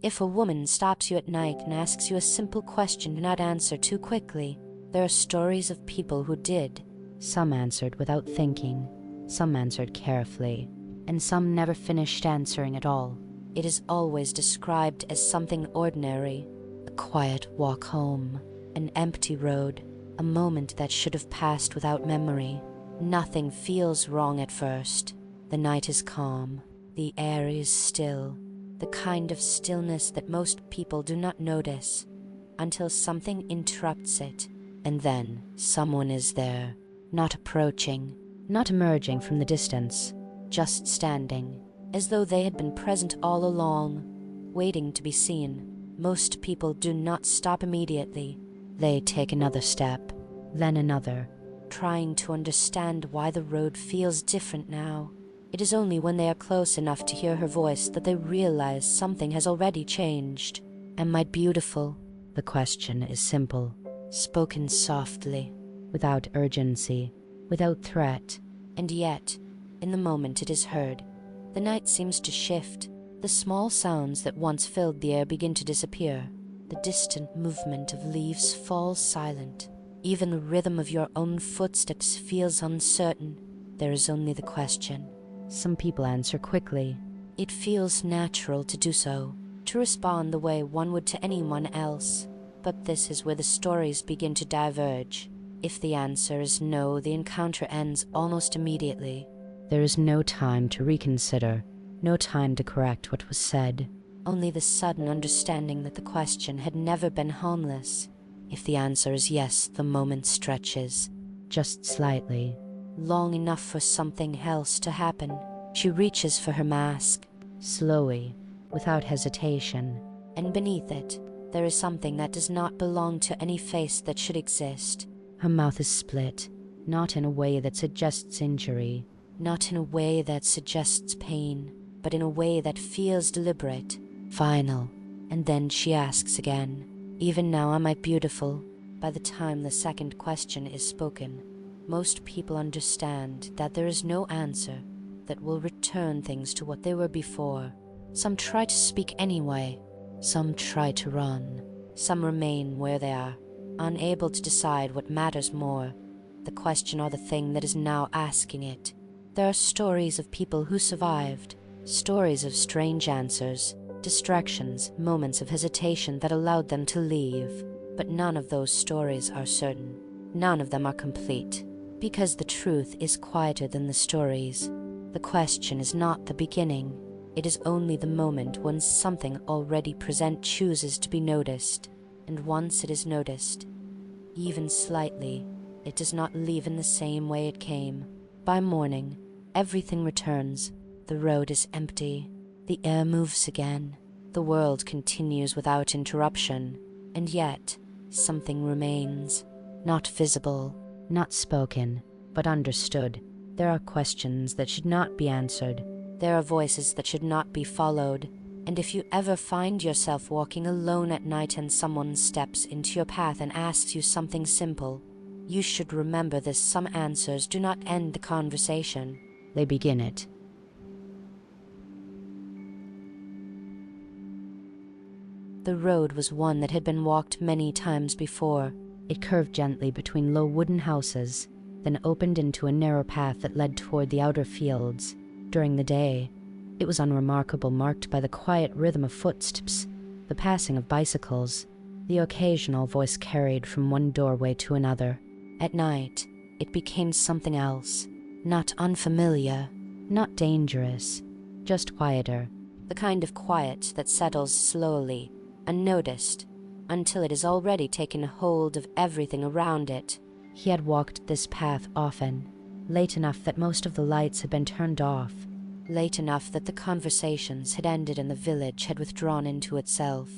If a woman stops you at night and asks you a simple question, do not answer too quickly. There are stories of people who did. Some answered without thinking, some answered carefully, and some never finished answering at all. It is always described as something ordinary, a quiet walk home, an empty road, a moment that should have passed without memory. Nothing feels wrong at first. The night is calm, the air is still, the kind of stillness that most people do not notice until something interrupts it, and then someone is there, not approaching, not emerging from the distance, just standing, as though they had been present all along, waiting to be seen. Most people do not stop immediately. They take another step, then another, trying to understand why the road feels different now. It is only when they are close enough to hear her voice that they realize something has already changed. Am I beautiful? The question is simple, spoken softly, without urgency, without threat, and yet, in the moment it is heard, the night seems to shift. The small sounds that once filled the air begin to disappear. The distant movement of leaves falls silent. Even the rhythm of your own footsteps feels uncertain. There is only the question. Some people answer quickly. It feels natural to do so, to respond the way one would to anyone else. But this is where the stories begin to diverge. If the answer is no, the encounter ends almost immediately. There is no time to reconsider, no time to correct what was said. Only the sudden understanding that the question had never been harmless. If the answer is yes, the moment stretches, just slightly, long enough for something else to happen. She reaches for her mask, slowly, without hesitation, and beneath it, there is something that does not belong to any face that should exist. Her mouth is split, not in a way that suggests injury, not in a way that suggests pain, but in a way that feels deliberate, final. And then she asks again, even now am I beautiful? By the time the second question is spoken, most people understand that there is no answer that will return things to what they were before. Some try to speak anyway, some try to run, some remain where they are, unable to decide what matters more, the question or the thing that is now asking it. There are stories of people who survived, stories of strange answers, distractions, moments of hesitation that allowed them to leave. But none of those stories are certain. None of them are complete, because the truth is quieter than the stories. The question is not the beginning. It is only the moment when something already present chooses to be noticed. And once it is noticed, even slightly, it does not leave in the same way it came. By morning, everything returns. The road is empty. The air moves again. The world continues without interruption. And yet, something remains. Not visible, not spoken, but understood. There are questions that should not be answered. There are voices that should not be followed. And if you ever find yourself walking alone at night and someone steps into your path and asks you something simple, you should remember this: some answers do not end the conversation. They begin it. The road was one that had been walked many times before. It curved gently between low wooden houses, then opened into a narrow path that led toward the outer fields. During the day, it was unremarkable, marked by the quiet rhythm of footsteps, the passing of bicycles, the occasional voice carried from one doorway to another. At night, it became something else, not unfamiliar, not dangerous, just quieter, the kind of quiet that settles slowly, unnoticed, until it has already taken hold of everything around it. He had walked this path often, late enough that most of the lights had been turned off, late enough that the conversations had ended and the village had withdrawn into itself.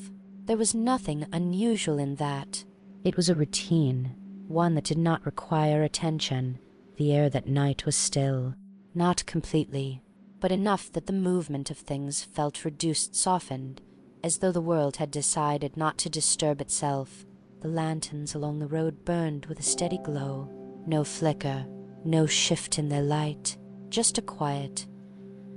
There was nothing unusual in that. It was a routine, one that did not require attention. The air that night was still, not completely, but enough that the movement of things felt reduced, softened, as though the world had decided not to disturb itself. The lanterns along the road burned with a steady glow. No flicker, no shift in their light, just a quiet,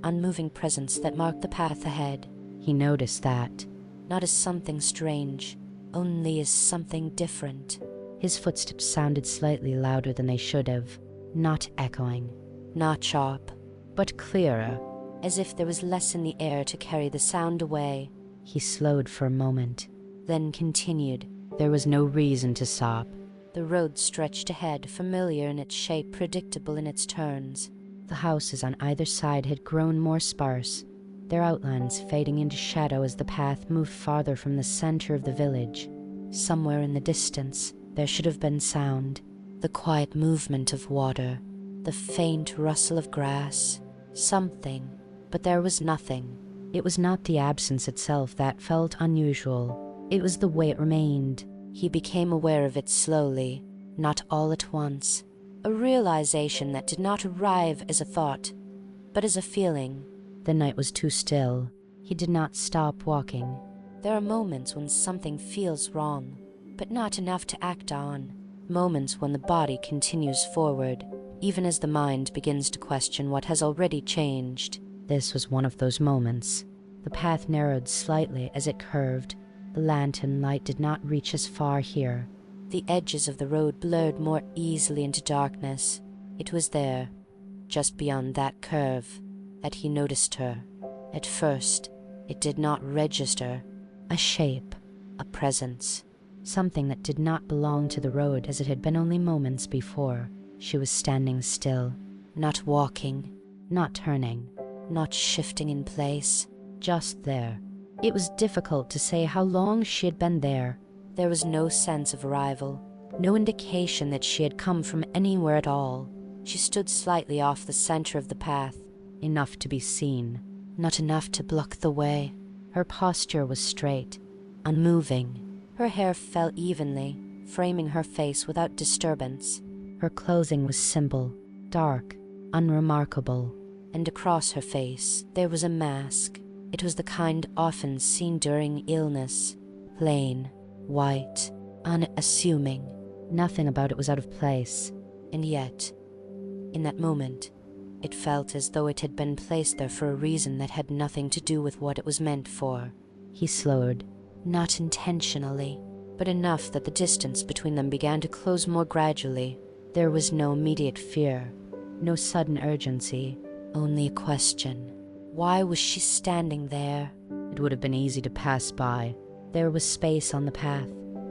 unmoving presence that marked the path ahead. He noticed that. not as something strange, only as something different. His footsteps sounded slightly louder than they should have, not echoing, not sharp, but clearer, as if there was less in the air to carry the sound away. He slowed for a moment, then continued. There was no reason to stop. The road stretched ahead, familiar in its shape, predictable in its turns. The houses on either side had grown more sparse, their outlines fading into shadow as the path moved farther from the center of the village. Somewhere in the distance, there should have been sound, the quiet movement of water, the faint rustle of grass, something, but there was nothing. It was not the absence itself that felt unusual. It was the way it remained. He became aware of it slowly, not all at once. A realization that did not arrive as a thought, but as a feeling. The night was too still. He did not stop walking. There are moments when something feels wrong, but not enough to act on. Moments when the body continues forward, even as the mind begins to question what has already changed. This was one of those moments. The path narrowed slightly as it curved. The lantern light did not reach as far here. The edges of the road blurred more easily into darkness. It was there, just beyond that curve, that he noticed her. At first, it did not register. A shape, a presence, something that did not belong to the road as it had been only moments before. She was standing still, not walking, not turning, not shifting in place, just there. It was difficult to say how long she had been there. There was no sense of arrival, no indication that she had come from anywhere at all. She stood slightly off the center of the path, enough to be seen, not enough to block the way. Her posture was straight, unmoving. Her hair fell evenly, framing her face without disturbance. Her clothing was simple, dark, unremarkable, and across her face there was a mask. It was the kind often seen during illness, plain, white, unassuming. Nothing about it was out of place, and yet, in that moment, it felt as though it had been placed there for a reason that had nothing to do with what it was meant for. He slowed, not intentionally, but enough that the distance between them began to close more gradually. There was no immediate fear, no sudden urgency, only a question. Why was she standing there? It would have been easy to pass by. There was space on the path,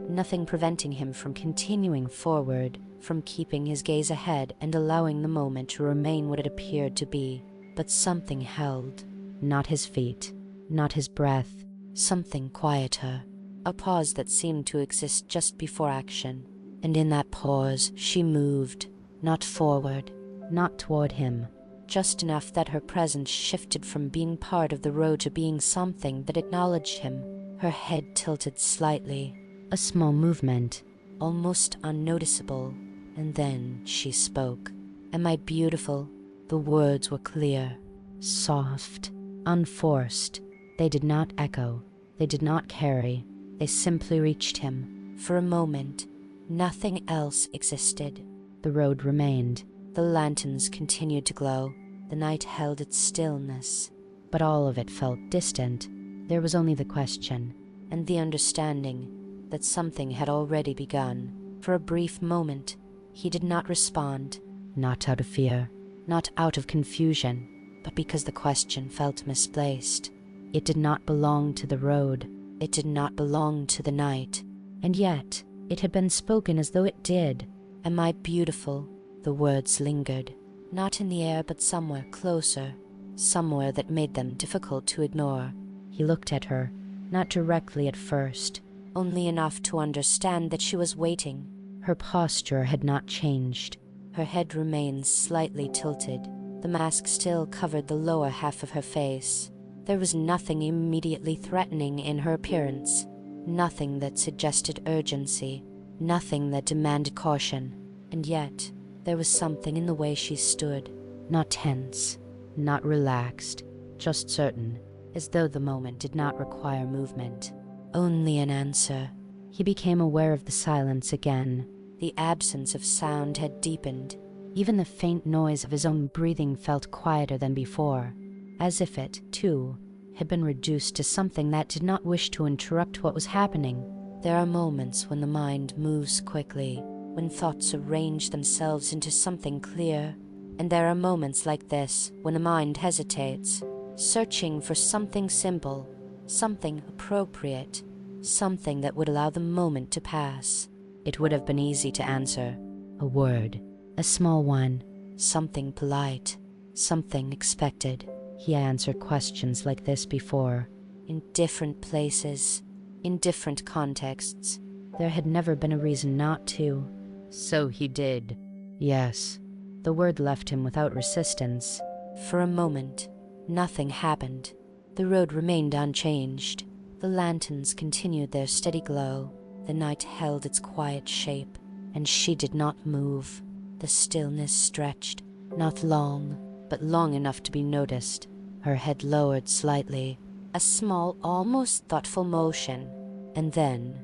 nothing preventing him from continuing forward, from keeping his gaze ahead and allowing the moment to remain what it appeared to be. But something held, not his feet, not his breath, something quieter, a pause that seemed to exist just before action. And in that pause she moved, not forward, not toward him, just enough that her presence shifted from being part of the road to being something that acknowledged him. Her head tilted slightly, a small movement, almost unnoticeable, and then she spoke. "Am I beautiful?" The words were clear, soft, unforced. They did not echo, they did not carry, they simply reached him. For a moment, nothing else existed. The road remained. The lanterns continued to glow. The night held its stillness, but all of it felt distant. There was only the question, and the understanding that something had already begun. For a brief moment, he did not respond, not out of fear, not out of confusion, but because the question felt misplaced. It did not belong to the road. It did not belong to the night. And yet, it had been spoken as though it did. "Am I beautiful?" The words lingered, not in the air but somewhere closer, somewhere that made them difficult to ignore. He looked at her, not directly at first, only enough to understand that she was waiting. Her posture had not changed. Her head remained slightly tilted. The mask still covered the lower half of her face. There was nothing immediately threatening in her appearance, nothing that suggested urgency, nothing that demanded caution, and yet there was something in the way she stood, not tense, not relaxed, just certain, as though the moment did not require movement, only an answer. He became aware of the silence again. The absence of sound had deepened. Even the faint noise of his own breathing felt quieter than before, as if it, too, had been reduced to something that did not wish to interrupt what was happening. There are moments when the mind moves quickly, when thoughts arrange themselves into something clear, and there are moments like this when the mind hesitates, searching for something simple, something appropriate, something that would allow the moment to pass. It would have been easy to answer, a word, a small one, something polite, something expected. He answered questions like this before, in different places, in different contexts. There had never been a reason not to. So he did. Yes. The word left him without resistance. For a moment, nothing happened. The road remained unchanged. The lanterns continued their steady glow. The night held its quiet shape, and she did not move. The stillness stretched, not long, but long enough to be noticed. Her head lowered slightly, a small, almost thoughtful motion, and then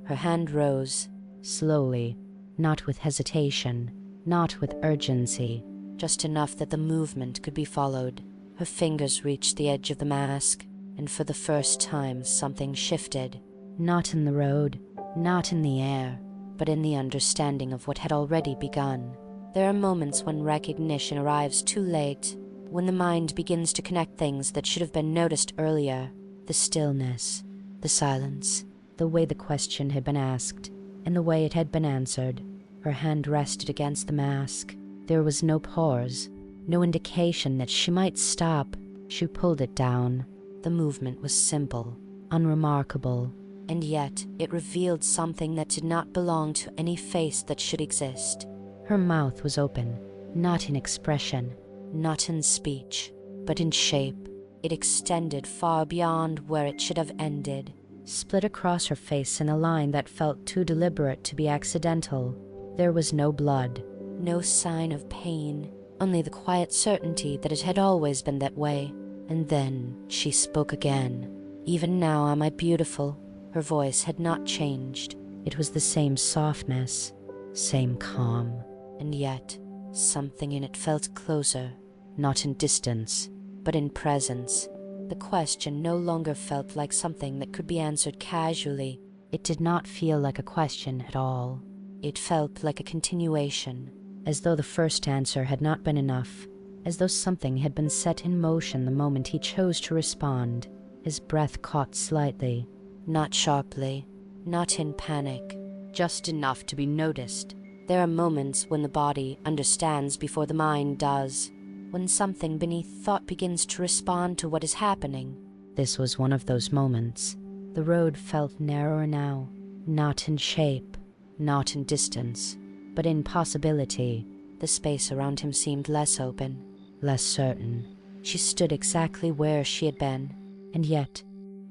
her hand rose, slowly, not with hesitation, not with urgency, just enough that the movement could be followed. Her fingers reached the edge of the mask, and for the first time something shifted, not in the road, not in the air, but in the understanding of what had already begun. There are moments when recognition arrives too late, when the mind begins to connect things that should have been noticed earlier. The stillness, the silence, the way the question had been asked, and the way it had been answered. Her hand rested against the mask. There was no pause, no indication that she might stop. She pulled it down. The movement was simple, unremarkable, and yet it revealed something that did not belong to any face that should exist. Her mouth was open, not in expression, not in speech, but in shape. It extended far beyond where it should have ended, split across her face in a line that felt too deliberate to be accidental. There was no blood, no sign of pain, only the quiet certainty that it had always been that way. And then she spoke again. "Even now am I beautiful." Her voice had not changed. It was the same softness, same calm, and yet something in it felt closer, not in distance, but in presence. The question no longer felt like something that could be answered casually. It did not feel like a question at all. It felt like a continuation, as though the first answer had not been enough, as though something had been set in motion the moment he chose to respond. His breath caught slightly, not sharply, not in panic, just enough to be noticed. There are moments when the body understands before the mind does, when something beneath thought begins to respond to what is happening. This was one of those moments. The road felt narrower now, not in shape, not in distance, but in possibility. The space around him seemed less open, less certain. She stood exactly where she had been, and yet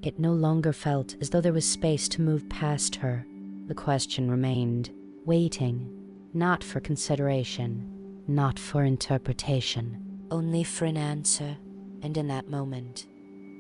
it no longer felt as though there was space to move past her. The question remained, waiting, not for consideration, not for interpretation, only for an answer. And in that moment,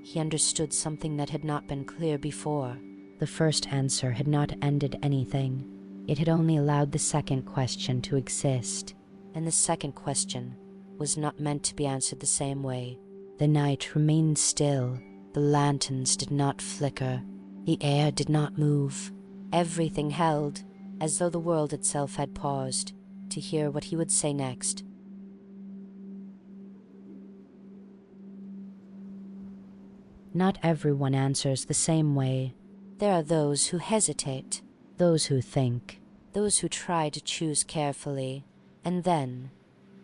he understood something that had not been clear before. The first answer had not ended anything. It had only allowed the second question to exist. And the second question was not meant to be answered the same way. The night remained still. The lanterns did not flicker. The air did not move. Everything held, as though the world itself had paused to hear what he would say next. Not everyone answers the same way. There are those who hesitate, those who think, those who try to choose carefully, and then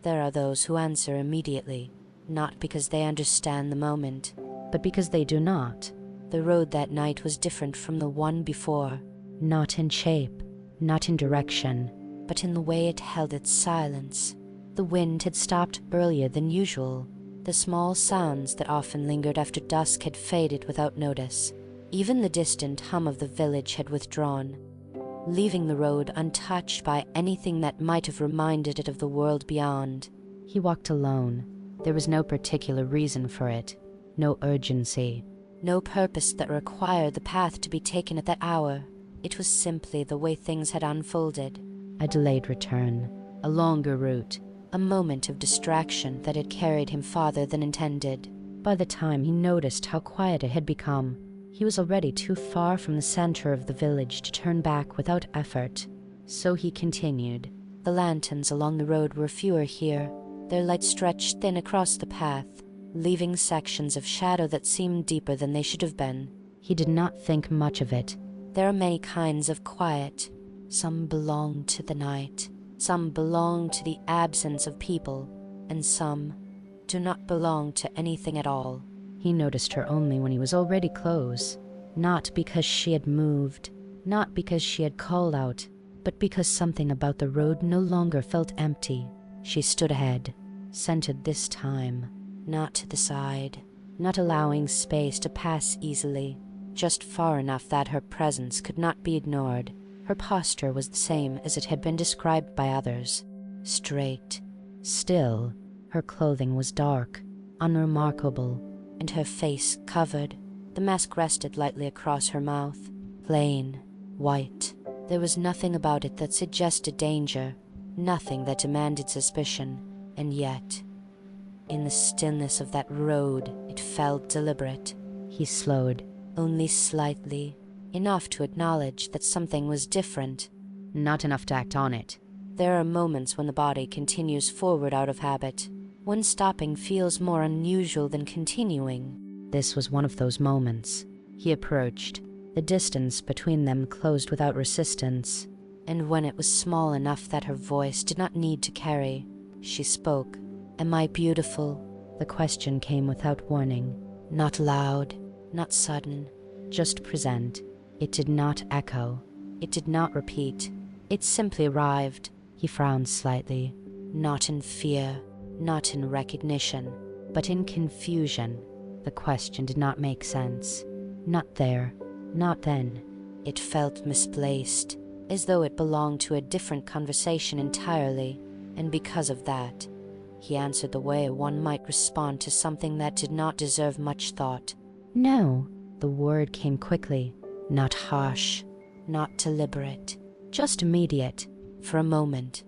there are those who answer immediately, not because they understand the moment, but because they do not. The road that night was different from the one before, not in shape, not in direction, but in the way it held its silence. The wind had stopped earlier than usual. The small sounds that often lingered after dusk had faded without notice. Even the distant hum of the village had withdrawn, leaving the road untouched by anything that might have reminded it of the world beyond. He walked alone. There was no particular reason for it, no urgency, no purpose that required the path to be taken at that hour. It was simply the way things had unfolded. A delayed return, a longer route, a moment of distraction that had carried him farther than intended. By the time he noticed how quiet it had become, he was already too far from the center of the village to turn back without effort. So he continued. The lanterns along the road were fewer here, their light stretched thin across the path, leaving sections of shadow that seemed deeper than they should have been. He did not think much of it. There are many kinds of quiet. Some belong to the night, some belong to the absence of people, and some do not belong to anything at all. He noticed her only when he was already close, not because she had moved, not because she had called out, but because something about the road no longer felt empty. She stood ahead, centered this time, not to the side, not allowing space to pass easily, just far enough that her presence could not be ignored. Her posture was the same as it had been described by others, straight, still. Her clothing was dark, unremarkable, and her face covered. The mask rested lightly across her mouth, plain, white. There was nothing about it that suggested danger, nothing that demanded suspicion, and yet, in the stillness of that road, it felt deliberate. He slowed, only slightly, enough to acknowledge that something was different, not enough to act on it. There are moments when the body continues forward out of habit, when stopping feels more unusual than continuing. This was one of those moments. He approached. The distance between them closed without resistance, and when it was small enough that her voice did not need to carry, she spoke. "Am I beautiful?" The question came without warning, not loud, not sudden, just present. It did not echo. It did not repeat. It simply arrived. He frowned slightly, not in fear, not in recognition, but in confusion. The question did not make sense. Not there, not then. It felt misplaced, as though it belonged to a different conversation entirely, and because of that, he answered the way one might respond to something that did not deserve much thought. "No." The word came quickly, not harsh, not deliberate, just immediate. For a moment,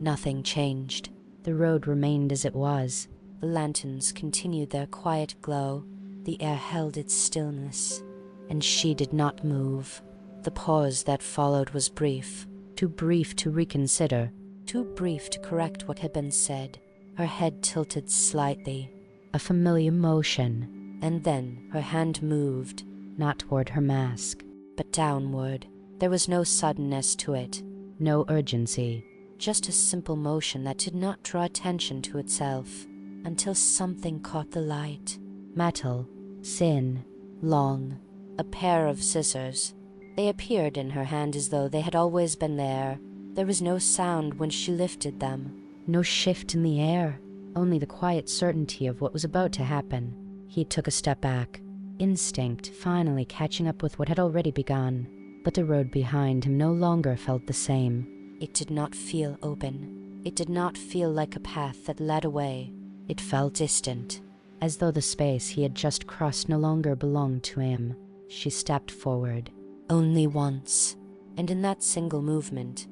nothing changed. The road remained as it was. The lanterns continued their quiet glow. The air held its stillness, and she did not move. The pause that followed was brief, too brief to reconsider, too brief to correct what had been said. Her head tilted slightly, a familiar motion, and then her hand moved, not toward her mask, but downward. There was no suddenness to it, no urgency, just a simple motion that did not draw attention to itself, until something caught the light. Metal, thin, long, a pair of scissors. They appeared in her hand as though they had always been there. There was no sound when she lifted them, no shift in the air, only the quiet certainty of what was about to happen. He took a step back, instinct finally catching up with what had already begun. But the road behind him no longer felt the same. It did not feel open. It did not feel like a path that led away. It felt distant, as though the space he had just crossed no longer belonged to him. She stepped forward, only once, and in that single movement,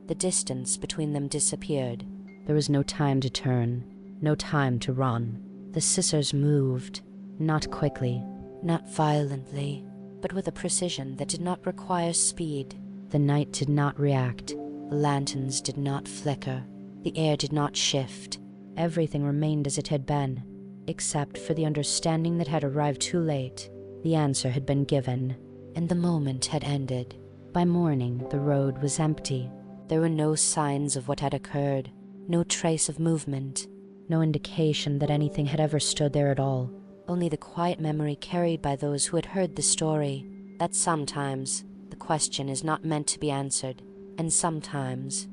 the distance between them disappeared. There was no time to turn, no time to run. The scissors moved, not quickly, not violently, but with a precision that did not require speed. The night did not react. The lanterns did not flicker. The air did not shift. Everything remained as it had been, except for the understanding that had arrived too late. The answer had been given, and the moment had ended. By morning, the road was empty. There were no signs of what had occurred, no trace of movement, no indication that anything had ever stood there at all. Only the quiet memory carried by those who had heard the story, that sometimes the question is not meant to be answered, and sometimes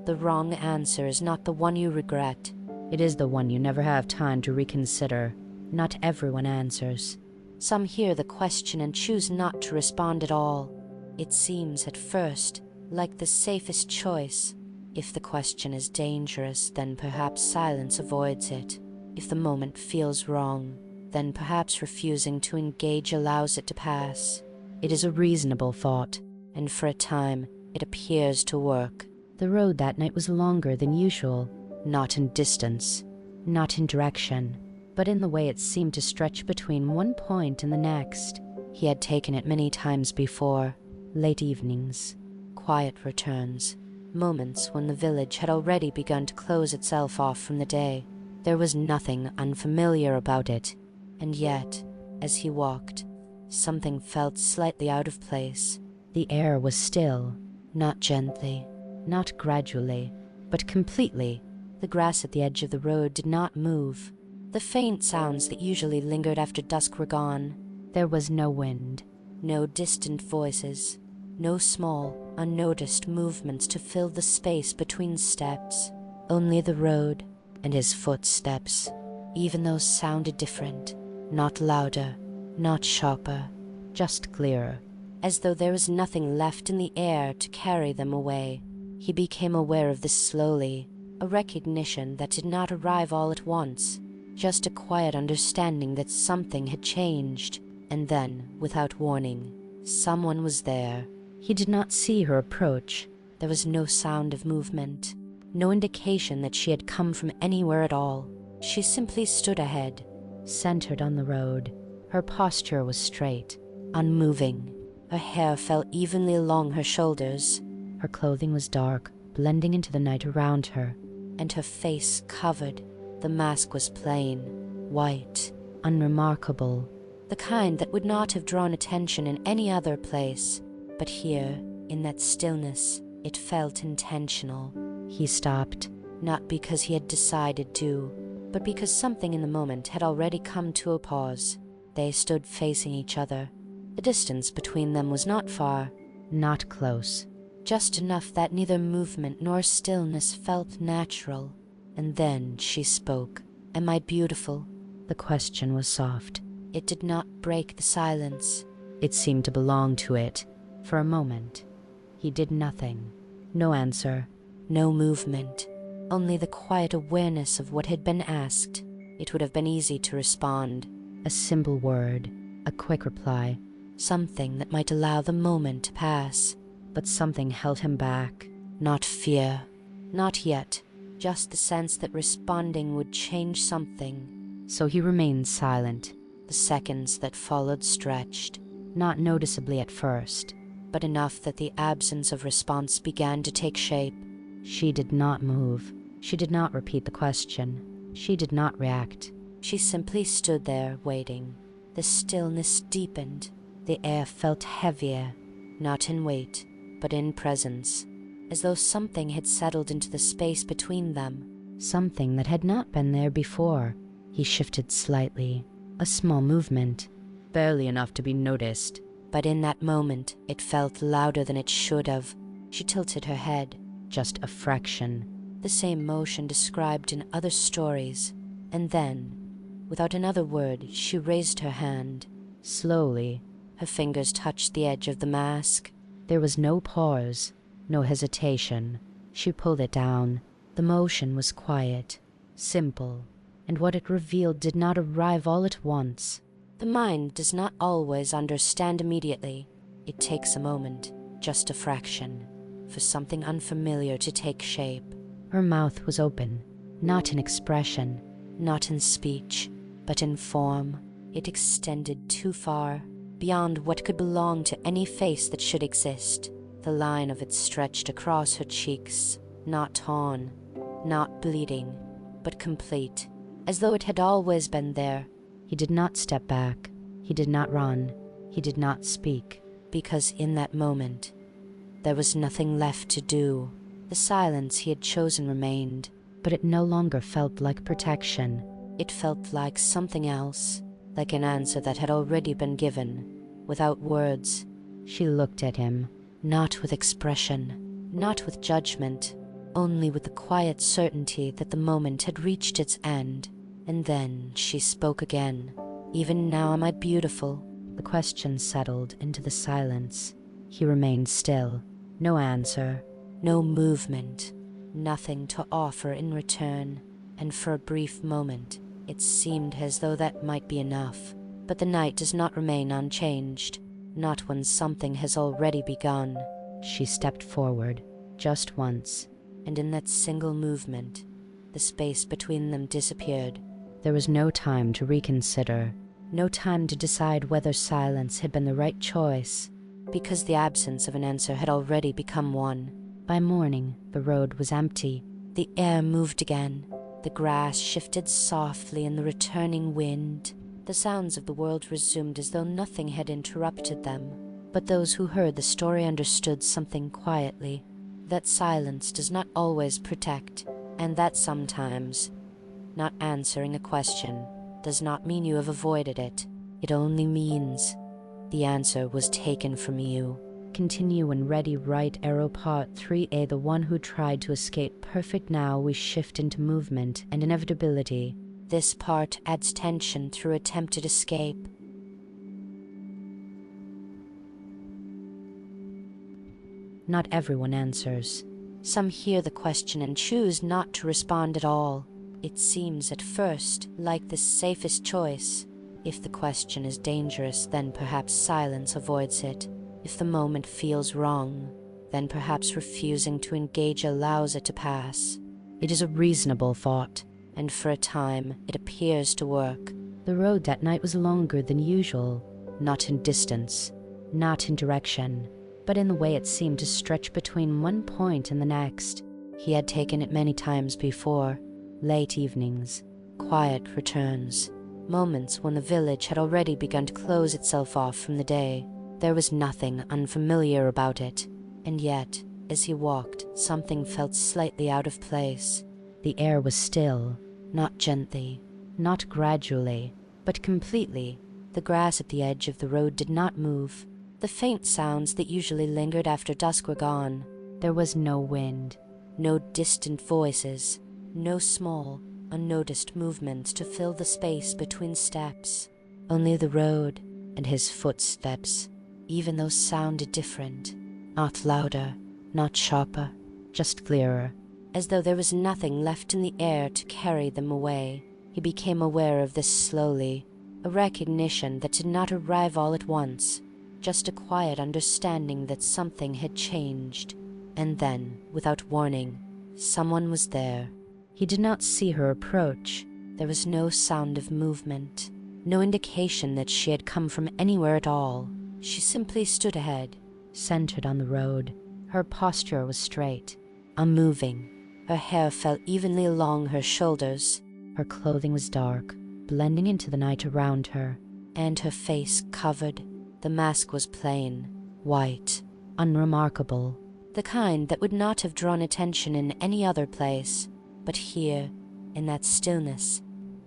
the wrong answer is not the one you regret. It is the one you never have time to reconsider. Not everyone answers. Some hear the question and choose not to respond at all. It seems at first like the safest choice. If the question is dangerous, then perhaps silence avoids it. If the moment feels wrong, then perhaps refusing to engage allows it to pass. It is a reasonable thought, and for a time it appears to work. The road that night was longer than usual, not in distance, not in direction, but in the way it seemed to stretch between one point and the next. He had taken it many times before. Late evenings, quiet returns, moments when the village had already begun to close itself off from the day. There was nothing unfamiliar about it, and yet, as he walked, something felt slightly out of place. The air was still, not gently, not gradually, but completely. The grass at the edge of the road did not move. The faint sounds that usually lingered after dusk were gone. There was no wind, no distant voices, no small, unnoticed movements to fill the space between steps. Only the road and his footsteps. Even those sounded different, not louder, not sharper, just clearer, as though there was nothing left in the air to carry them away. He became aware of this slowly, a recognition that did not arrive all at once, just a quiet understanding that something had changed. And then, without warning, someone was there. He did not see her approach. There was no sound of movement, no indication that she had come from anywhere at all. She simply stood ahead, centered on the road. Her posture was straight, unmoving. Her hair fell evenly along her shoulders. Her clothing was dark, blending into the night around her, and her face covered. The mask was plain, white, unremarkable, the kind that would not have drawn attention in any other place. But here, in that stillness, it felt intentional. He stopped, not because he had decided to, but because something in the moment had already come to a pause. They stood facing each other. The distance between them was not far, not close, just enough that neither movement nor stillness felt natural. And then she spoke. "Am I beautiful?" The question was soft. It did not break the silence. It seemed to belong to it. For a moment, he did nothing. No answer, no movement, only the quiet awareness of what had been asked. It would have been easy to respond. A simple word, a quick reply, something that might allow the moment to pass. But something held him back. Not fear, not yet, just the sense that responding would change something. So he remained silent. The seconds that followed stretched, not noticeably at first, but enough that the absence of response began to take shape. She did not move. She did not repeat the question. She did not react. She simply stood there, waiting. The stillness deepened. The air felt heavier, not in weight, but in presence, as though something had settled into the space between them, something that had not been there before. He shifted slightly, a small movement, barely enough to be noticed, but in that moment it felt louder than it should have. She tilted her head, just a fraction, the same motion described in other stories, and then, without another word, she raised her hand. Slowly, her fingers touched the edge of the mask. There was no pause, no hesitation. She pulled it down. The motion was quiet, simple, and what it revealed did not arrive all at once. The mind does not always understand immediately. It takes a moment, just a fraction, for something unfamiliar to take shape. Her mouth was open, not in expression, not in speech, but in form. It extended too far, beyond what could belong to any face that should exist. The line of it stretched across her cheeks, not torn, not bleeding, but complete, as though it had always been there. He did not step back. He did not run. He did not speak, because in that moment, there was nothing left to do. The silence he had chosen remained, but it no longer felt like protection. It felt like something else, like an answer that had already been given, without words. She looked at him, not with expression, not with judgment, only with the quiet certainty that the moment had reached its end. And then she spoke again. "Even now am I beautiful?" The question settled into the silence. He remained still. No answer, no movement, nothing to offer in return. And for a brief moment, it seemed as though that might be enough. But the night does not remain unchanged, not when something has already begun. She stepped forward, just once, and in that single movement, the space between them disappeared. There was no time to reconsider, no time to decide whether silence had been the right choice, because the absence of an answer had already become one. By morning, the road was empty. The air moved again. The grass shifted softly in the returning wind. The sounds of the world resumed as though nothing had interrupted them. But those who heard the story understood something quietly, that silence does not always protect, and that sometimes not answering a question does not mean you have avoided it. It only means the answer was taken from you. Continue and ready right arrow part 3A. The one who tried to escape. Perfect. Now we shift into movement and inevitability. This part adds tension through attempted escape. Not everyone answers. Some hear the question and choose not to respond at all. It seems at first like the safest choice. If the question is dangerous, then perhaps silence avoids it. If the moment feels wrong, then perhaps refusing to engage allows it to pass. It is a reasonable thought, and for a time it appears to work. The road that night was longer than usual, not in distance, not in direction, but in the way it seemed to stretch between one point and the next. He had taken it many times before. Late evenings, quiet returns, moments when the village had already begun to close itself off from the day. There was nothing unfamiliar about it, and yet, as he walked, something felt slightly out of place. The air was still, not gently, not gradually, but completely. The grass at the edge of the road did not move. The faint sounds that usually lingered after dusk were gone. There was no wind, no distant voices, no small, unnoticed movements to fill the space between steps. Only the road and his footsteps. Even those sounded different, not louder, not sharper, just clearer, as though there was nothing left in the air to carry them away. He became aware of this slowly, a recognition that did not arrive all at once, just a quiet understanding that something had changed. And then, without warning, someone was there. He did not see her approach. There was no sound of movement, no indication that she had come from anywhere at all. She simply stood ahead, centered on the road. Her posture was straight, unmoving. Her hair fell evenly along her shoulders. Her clothing was dark, blending into the night around her, and her face covered. The mask was plain, white, unremarkable, the kind that would not have drawn attention in any other place. But here, in that stillness,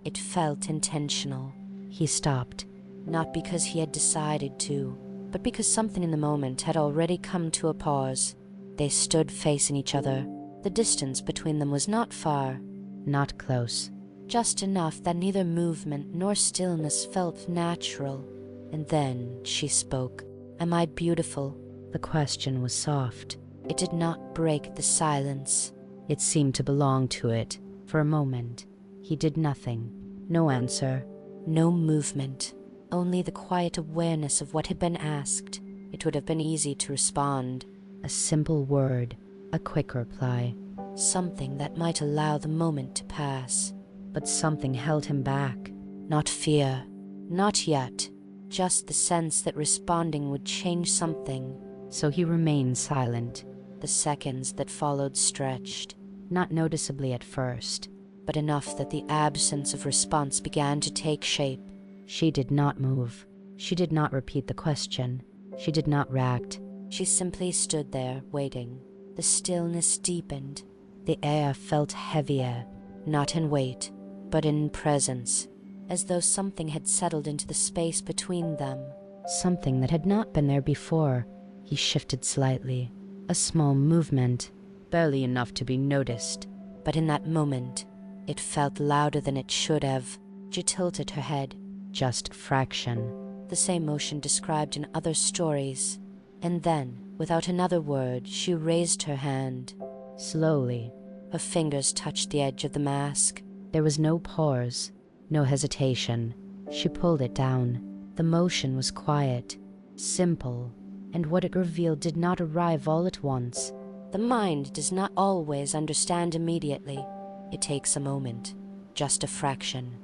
it felt intentional. He stopped, not because he had decided to, but because something in the moment had already come to a pause. They stood facing each other. The distance between them was not far, not close, just enough that neither movement nor stillness felt natural. And then she spoke. "Am I beautiful?" The question was soft. It did not break the silence. It seemed to belong to it. For a moment, he did nothing. No answer, no movement, only the quiet awareness of what had been asked. It would have been easy to respond. A simple word, a quick reply, something that might allow the moment to pass. But something held him back. Not fear, not yet, just the sense that responding would change something. So he remained silent. The seconds that followed stretched, not noticeably at first, but enough that the absence of response began to take shape. She did not move. She did not repeat the question. She did not react. She simply stood there, waiting. The stillness deepened. The air felt heavier, not in weight, but in presence, as though something had settled into the space between them. Something that had not been there before. He shifted slightly. A small movement, barely enough to be noticed, but in that moment, it felt louder than it should have. She tilted her head, just a fraction, the same motion described in other stories. And then, without another word, she raised her hand. Slowly, her fingers touched the edge of the mask. There was no pause, no hesitation. She pulled it down. The motion was quiet, simple, and what it revealed did not arrive all at once. The mind does not always understand immediately. It takes a moment, just a fraction,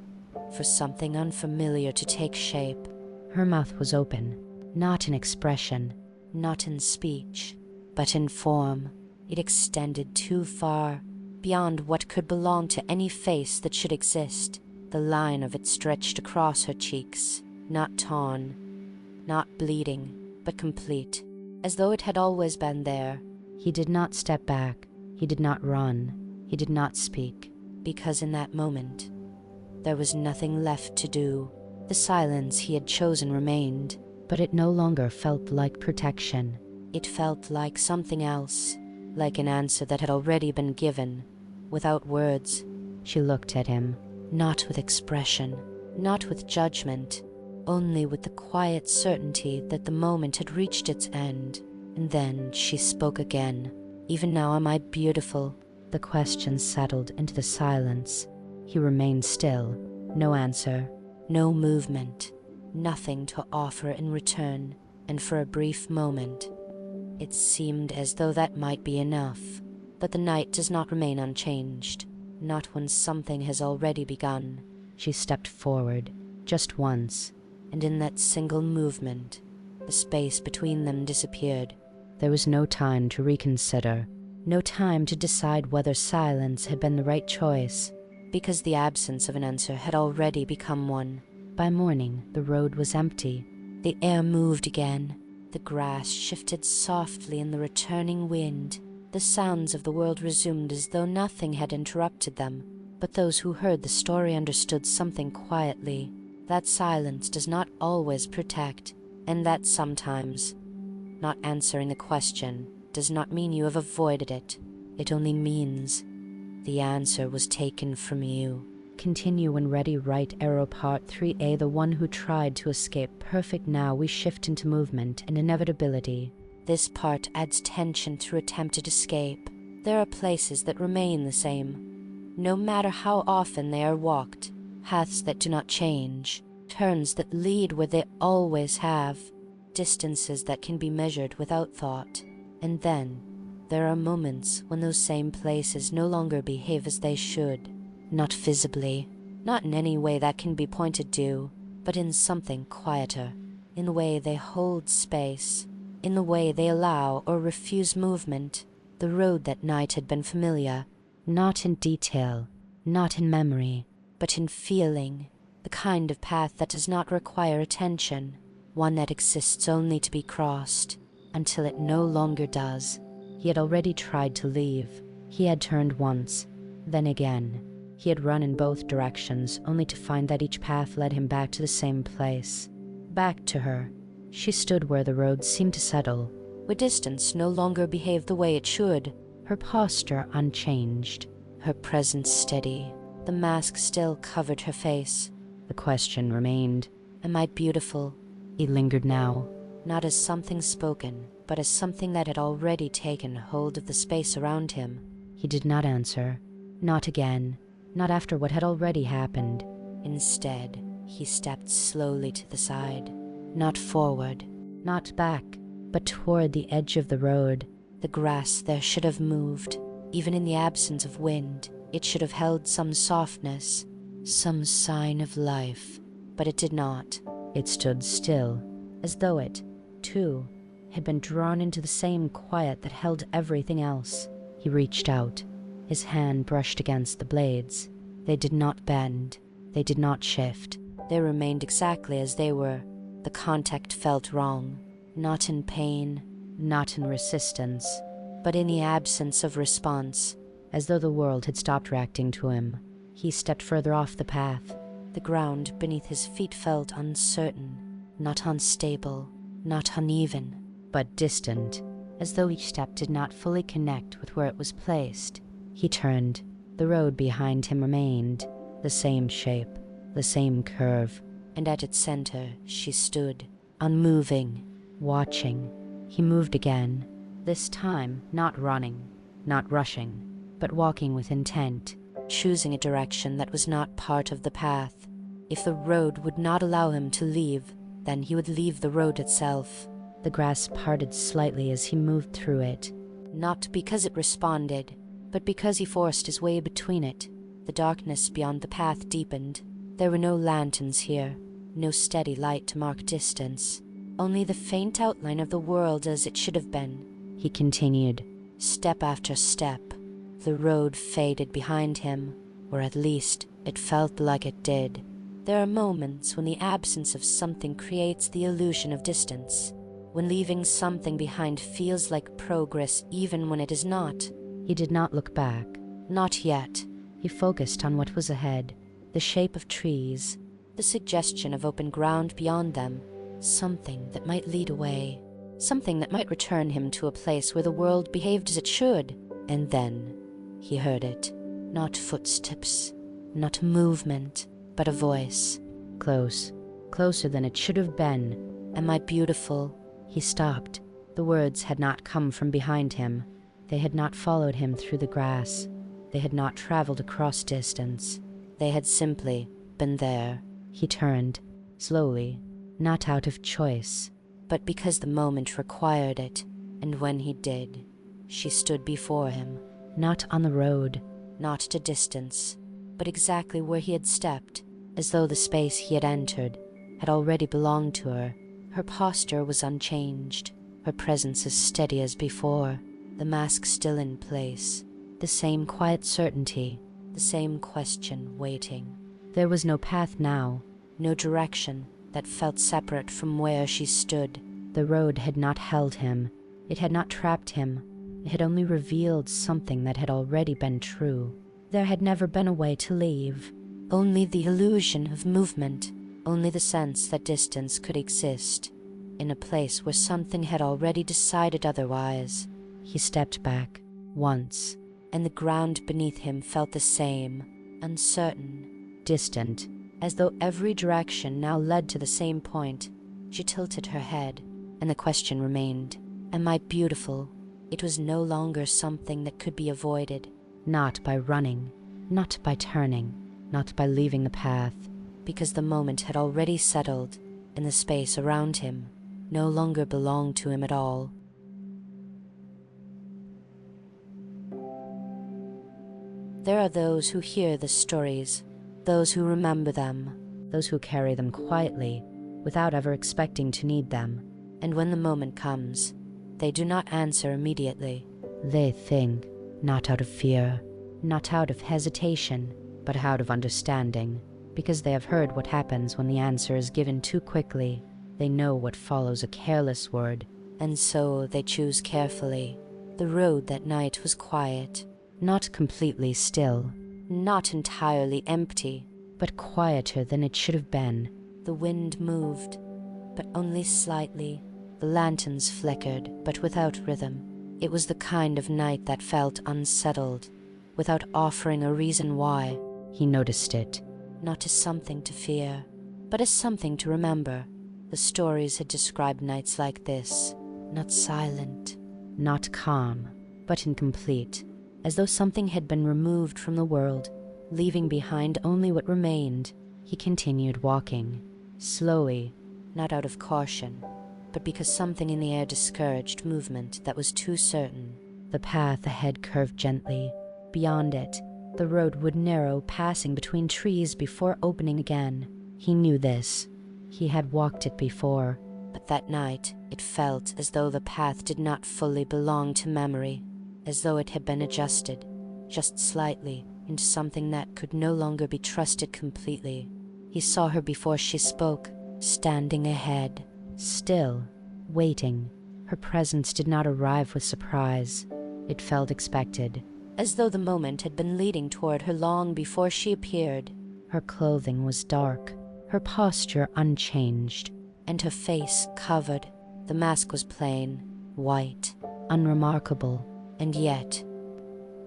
for something unfamiliar to take shape. Her mouth was open, not in expression, not in speech, but in form. It extended too far, beyond what could belong to any face that should exist. The line of it stretched across her cheeks, not torn, not bleeding, but complete, as though it had always been there. He did not step back. He did not run. He did not speak. Because in that moment, there was nothing left to do. The silence he had chosen remained. But it no longer felt like protection. It felt like something else, like an answer that had already been given, without words. She looked at him. Not with expression, not with judgment, only with the quiet certainty that the moment had reached its end. And then she spoke again. Even now am I beautiful? The question settled into the silence. He remained still. No answer. No movement. Nothing to offer in return. And for a brief moment, it seemed as though that might be enough. But the night does not remain unchanged. Not when something has already begun. She stepped forward, just once. And in that single movement, the space between them disappeared. There was no time to reconsider, no time to decide whether silence had been the right choice. Because the absence of an answer had already become one. By morning, the road was empty. The air moved again. The grass shifted softly in the returning wind. The sounds of the world resumed as though nothing had interrupted them. But those who heard the story understood something quietly. That silence does not always protect, and that sometimes not answering a question does not mean you have avoided it. It only means the answer was taken from you. Continue when ready. Right arrow part 3A. The one who tried to escape. Perfect. Now we shift into movement and inevitability. This part adds tension through attempted escape. There are places that remain the same, no matter how often they are walked, paths that do not change, turns that lead where they always have, distances that can be measured without thought. And then, there are moments when those same places no longer behave as they should, not visibly, not in any way that can be pointed to, but in something quieter, in the way they hold space, in the way they allow or refuse movement. The road that night had been familiar, not in detail, not in memory, but in feeling, the kind of path that does not require attention, one that exists only to be crossed, until it no longer does. He had already tried to leave. He had turned once, then again. He had run in both directions, only to find that each path led him back to the same place. Back to her. She stood where the road seemed to settle, where distance no longer behaved the way it should. Her posture unchanged, her presence steady. The mask still covered her face. The question remained. Am I beautiful? He lingered now. Not as something spoken, but as something that had already taken hold of the space around him. He did not answer. Not again. Not after what had already happened. Instead, he stepped slowly to the side. Not forward, not back, but toward the edge of the road. The grass there should have moved. Even in the absence of wind, it should have held some softness, some sign of life. But it did not. It stood still, as though it, too, had been drawn into the same quiet that held everything else. He reached out. His hand brushed against the blades. They did not bend. They did not shift. They remained exactly as they were. The contact felt wrong, not in pain, not in resistance, but in the absence of response, as though the world had stopped reacting to him. He stepped further off the path. The ground beneath his feet felt uncertain, not unstable, not uneven, but distant, as though each step did not fully connect with where it was placed. He turned. The road behind him remained, the same shape, the same curve. And at its center she stood, unmoving, watching. He moved again, this time not running, not rushing, but walking with intent, choosing a direction that was not part of the path. If the road would not allow him to leave, then he would leave the road itself. The grass parted slightly as he moved through it. Not because it responded, but because he forced his way between it. The darkness beyond the path deepened. There were no lanterns here, no steady light to mark distance, only the faint outline of the world as it should have been. He continued, step after step. The road faded behind him, or at least it felt like it did. There are moments when the absence of something creates the illusion of distance, when leaving something behind feels like progress even when it is not. He did not look back. Not yet. He focused on what was ahead, the shape of trees, the suggestion of open ground beyond them, something that might lead away, something that might return him to a place where the world behaved as it should. And then he heard it. Not footsteps, not movement, but a voice. Close, closer than it should have been. Am I beautiful? He stopped. The words had not come from behind him. They had not followed him through the grass. They had not traveled across distance. They had simply been there. He turned, slowly, not out of choice, but because the moment required it. And when he did, she stood before him. Not on the road. Not at a distance, but exactly where he had stepped, as though the space he had entered had already belonged to her. Her posture was unchanged, her presence as steady as before, the mask still in place, the same quiet certainty, the same question waiting. There was no path now, no direction that felt separate from where she stood. The road had not held him, it had not trapped him, it had only revealed something that had already been true. There had never been a way to leave. Only the illusion of movement, only the sense that distance could exist, in a place where something had already decided otherwise. He stepped back, once, and the ground beneath him felt the same, uncertain, distant, as though every direction now led to the same point. She tilted her head, and the question remained, am I beautiful? It was no longer something that could be avoided. Not by running, not by turning, not by leaving the path, because the moment had already settled, and the space around him no longer belonged to him at all. There are those who hear the stories, those who remember them, those who carry them quietly, without ever expecting to need them. And when the moment comes, they do not answer immediately. They think, not out of fear, not out of hesitation, but out of understanding, because they have heard what happens when the answer is given too quickly. They know what follows a careless word, and so they choose carefully. The road that night was quiet, not completely still, not entirely empty, but quieter than it should have been. The wind moved, but only slightly. The lanterns flickered, but without rhythm. It was the kind of night that felt unsettled, without offering a reason why. He noticed it. Not as something to fear, but as something to remember. The stories had described nights like this, not silent, not calm, but incomplete, as though something had been removed from the world, leaving behind only what remained. He continued walking, slowly, not out of caution, but because something in the air discouraged movement that was too certain. The path ahead curved gently. Beyond it, the road would narrow, passing between trees before opening again. He knew this. He had walked it before. But that night, it felt as though the path did not fully belong to memory, as though it had been adjusted, just slightly, into something that could no longer be trusted completely. He saw her before she spoke, standing ahead, still, waiting. Her presence did not arrive with surprise. It felt expected, as though the moment had been leading toward her long before she appeared. Her clothing was dark, her posture unchanged, and her face covered. The mask was plain, white, unremarkable, and yet,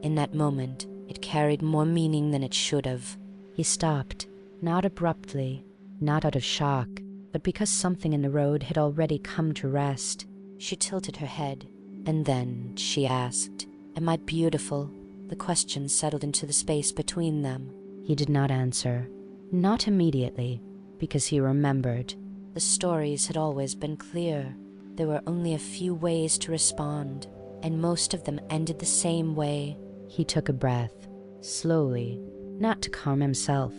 in that moment, it carried more meaning than it should have. He stopped, not abruptly, not out of shock, but because something in the road had already come to rest. She tilted her head, and then she asked, am I beautiful? The question settled into the space between them. He did not answer, not immediately, because he remembered. The stories had always been clear. There were only a few ways to respond, and most of them ended the same way. He took a breath, slowly, not to calm himself,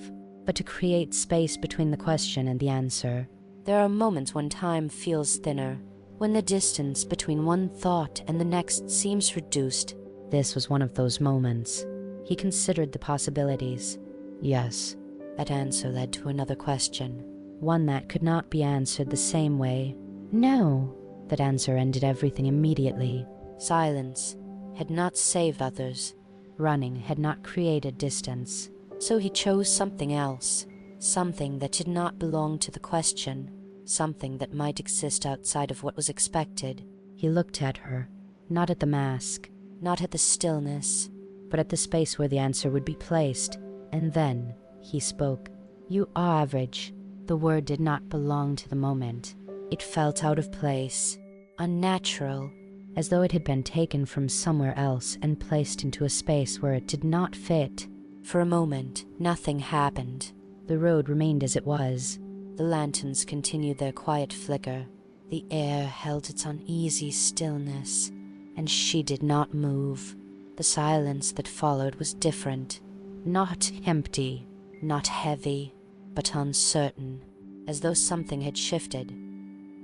but to create space between the question and the answer. There are moments when time feels thinner, when the distance between one thought and the next seems reduced. This was one of those moments. He considered the possibilities. Yes. That answer led to another question. One that could not be answered the same way. No. That answer ended everything immediately. Silence had not saved others. Running had not created distance. So he chose something else, something that did not belong to the question, something that might exist outside of what was expected. He looked at her, not at the mask, not at the stillness, but at the space where the answer would be placed, and then he spoke. You are average. The word did not belong to the moment. It felt out of place, unnatural, as though it had been taken from somewhere else and placed into a space where it did not fit. For a moment, nothing happened. The road remained as it was. The lanterns continued their quiet flicker. The air held its uneasy stillness, and she did not move. The silence that followed was different. Not empty, not heavy, but uncertain, as though something had shifted.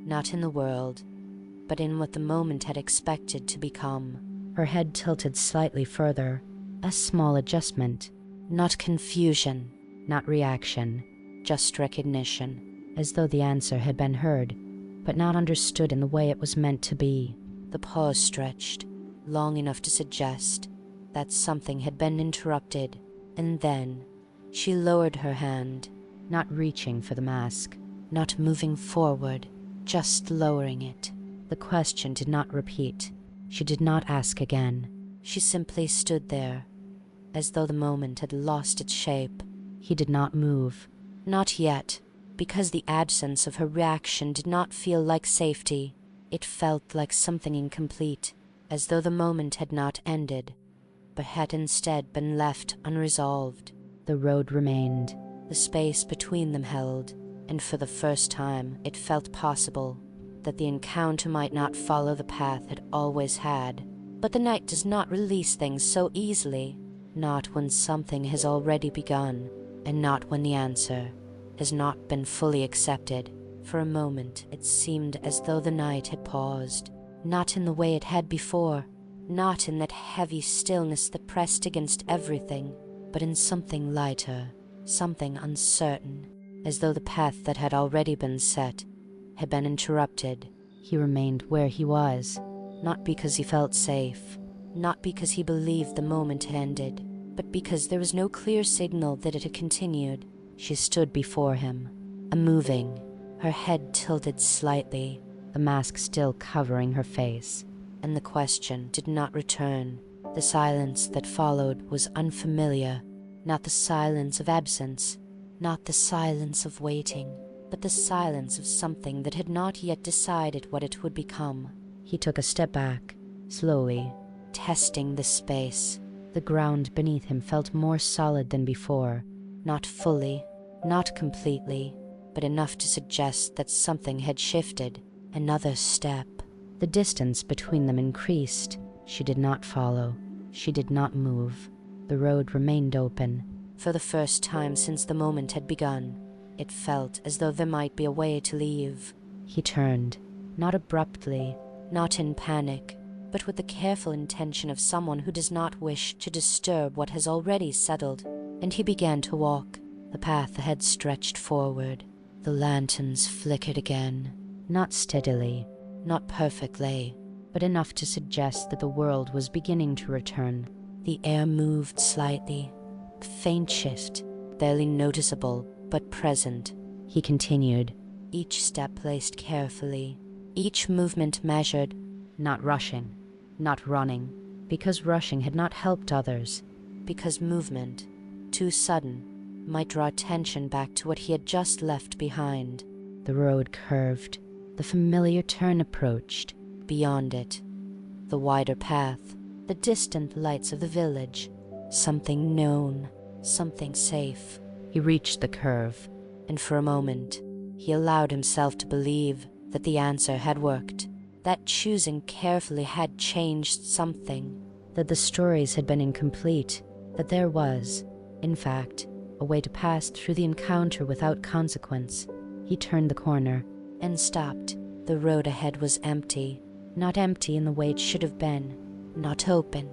Not in the world, but in what the moment had expected to become. Her head tilted slightly further, a small adjustment. Not confusion, not reaction, just recognition. As though the answer had been heard, but not understood in the way it was meant to be. The pause stretched, long enough to suggest that something had been interrupted, and then she lowered her hand, not reaching for the mask, not moving forward, just lowering it. The question did not repeat. She did not ask again. She simply stood there, as though the moment had lost its shape. He did not move. Not yet, because the absence of her reaction did not feel like safety. It felt like something incomplete, as though the moment had not ended, but had instead been left unresolved. The road remained. The space between them held, and for the first time it felt possible that the encounter might not follow the path it always had. But the night does not release things so easily. Not when something has already begun, and not when the answer has not been fully accepted. For a moment it seemed as though the night had paused, not in the way it had before, not in that heavy stillness that pressed against everything, but in something lighter, something uncertain, as though the path that had already been set had been interrupted. He remained where he was, not because he felt safe, not because he believed the moment had ended, but because there was no clear signal that it had continued. She stood before him, unmoving, her head tilted slightly, the mask still covering her face. And the question did not return. The silence that followed was unfamiliar, not the silence of absence, not the silence of waiting, but the silence of something that had not yet decided what it would become. He took a step back, slowly, testing the space. The ground beneath him felt more solid than before. Not fully, not completely, but enough to suggest that something had shifted. Another step. The distance between them increased. She did not follow. She did not move. The road remained open. For the first time since the moment had begun, it felt as though there might be a way to leave. He turned, not abruptly, not in panic, but with the careful intention of someone who does not wish to disturb what has already settled, and he began to walk. The path ahead stretched forward. The lanterns flickered again, not steadily, not perfectly, but enough to suggest that the world was beginning to return. The air moved slightly, a faint shift, barely noticeable, but present. He continued, each step placed carefully, each movement measured, not rushing, not running, because rushing had not helped others. Because movement, too sudden, might draw attention back to what he had just left behind. The road curved. The familiar turn approached. Beyond it, the wider path, the distant lights of the village. Something known, something safe. He reached the curve, and for a moment, he allowed himself to believe that the answer had worked, that choosing carefully had changed something. That the stories had been incomplete, that there was, in fact, a way to pass through the encounter without consequence. He turned the corner and stopped. The road ahead was empty. Not empty in the way it should have been. Not open.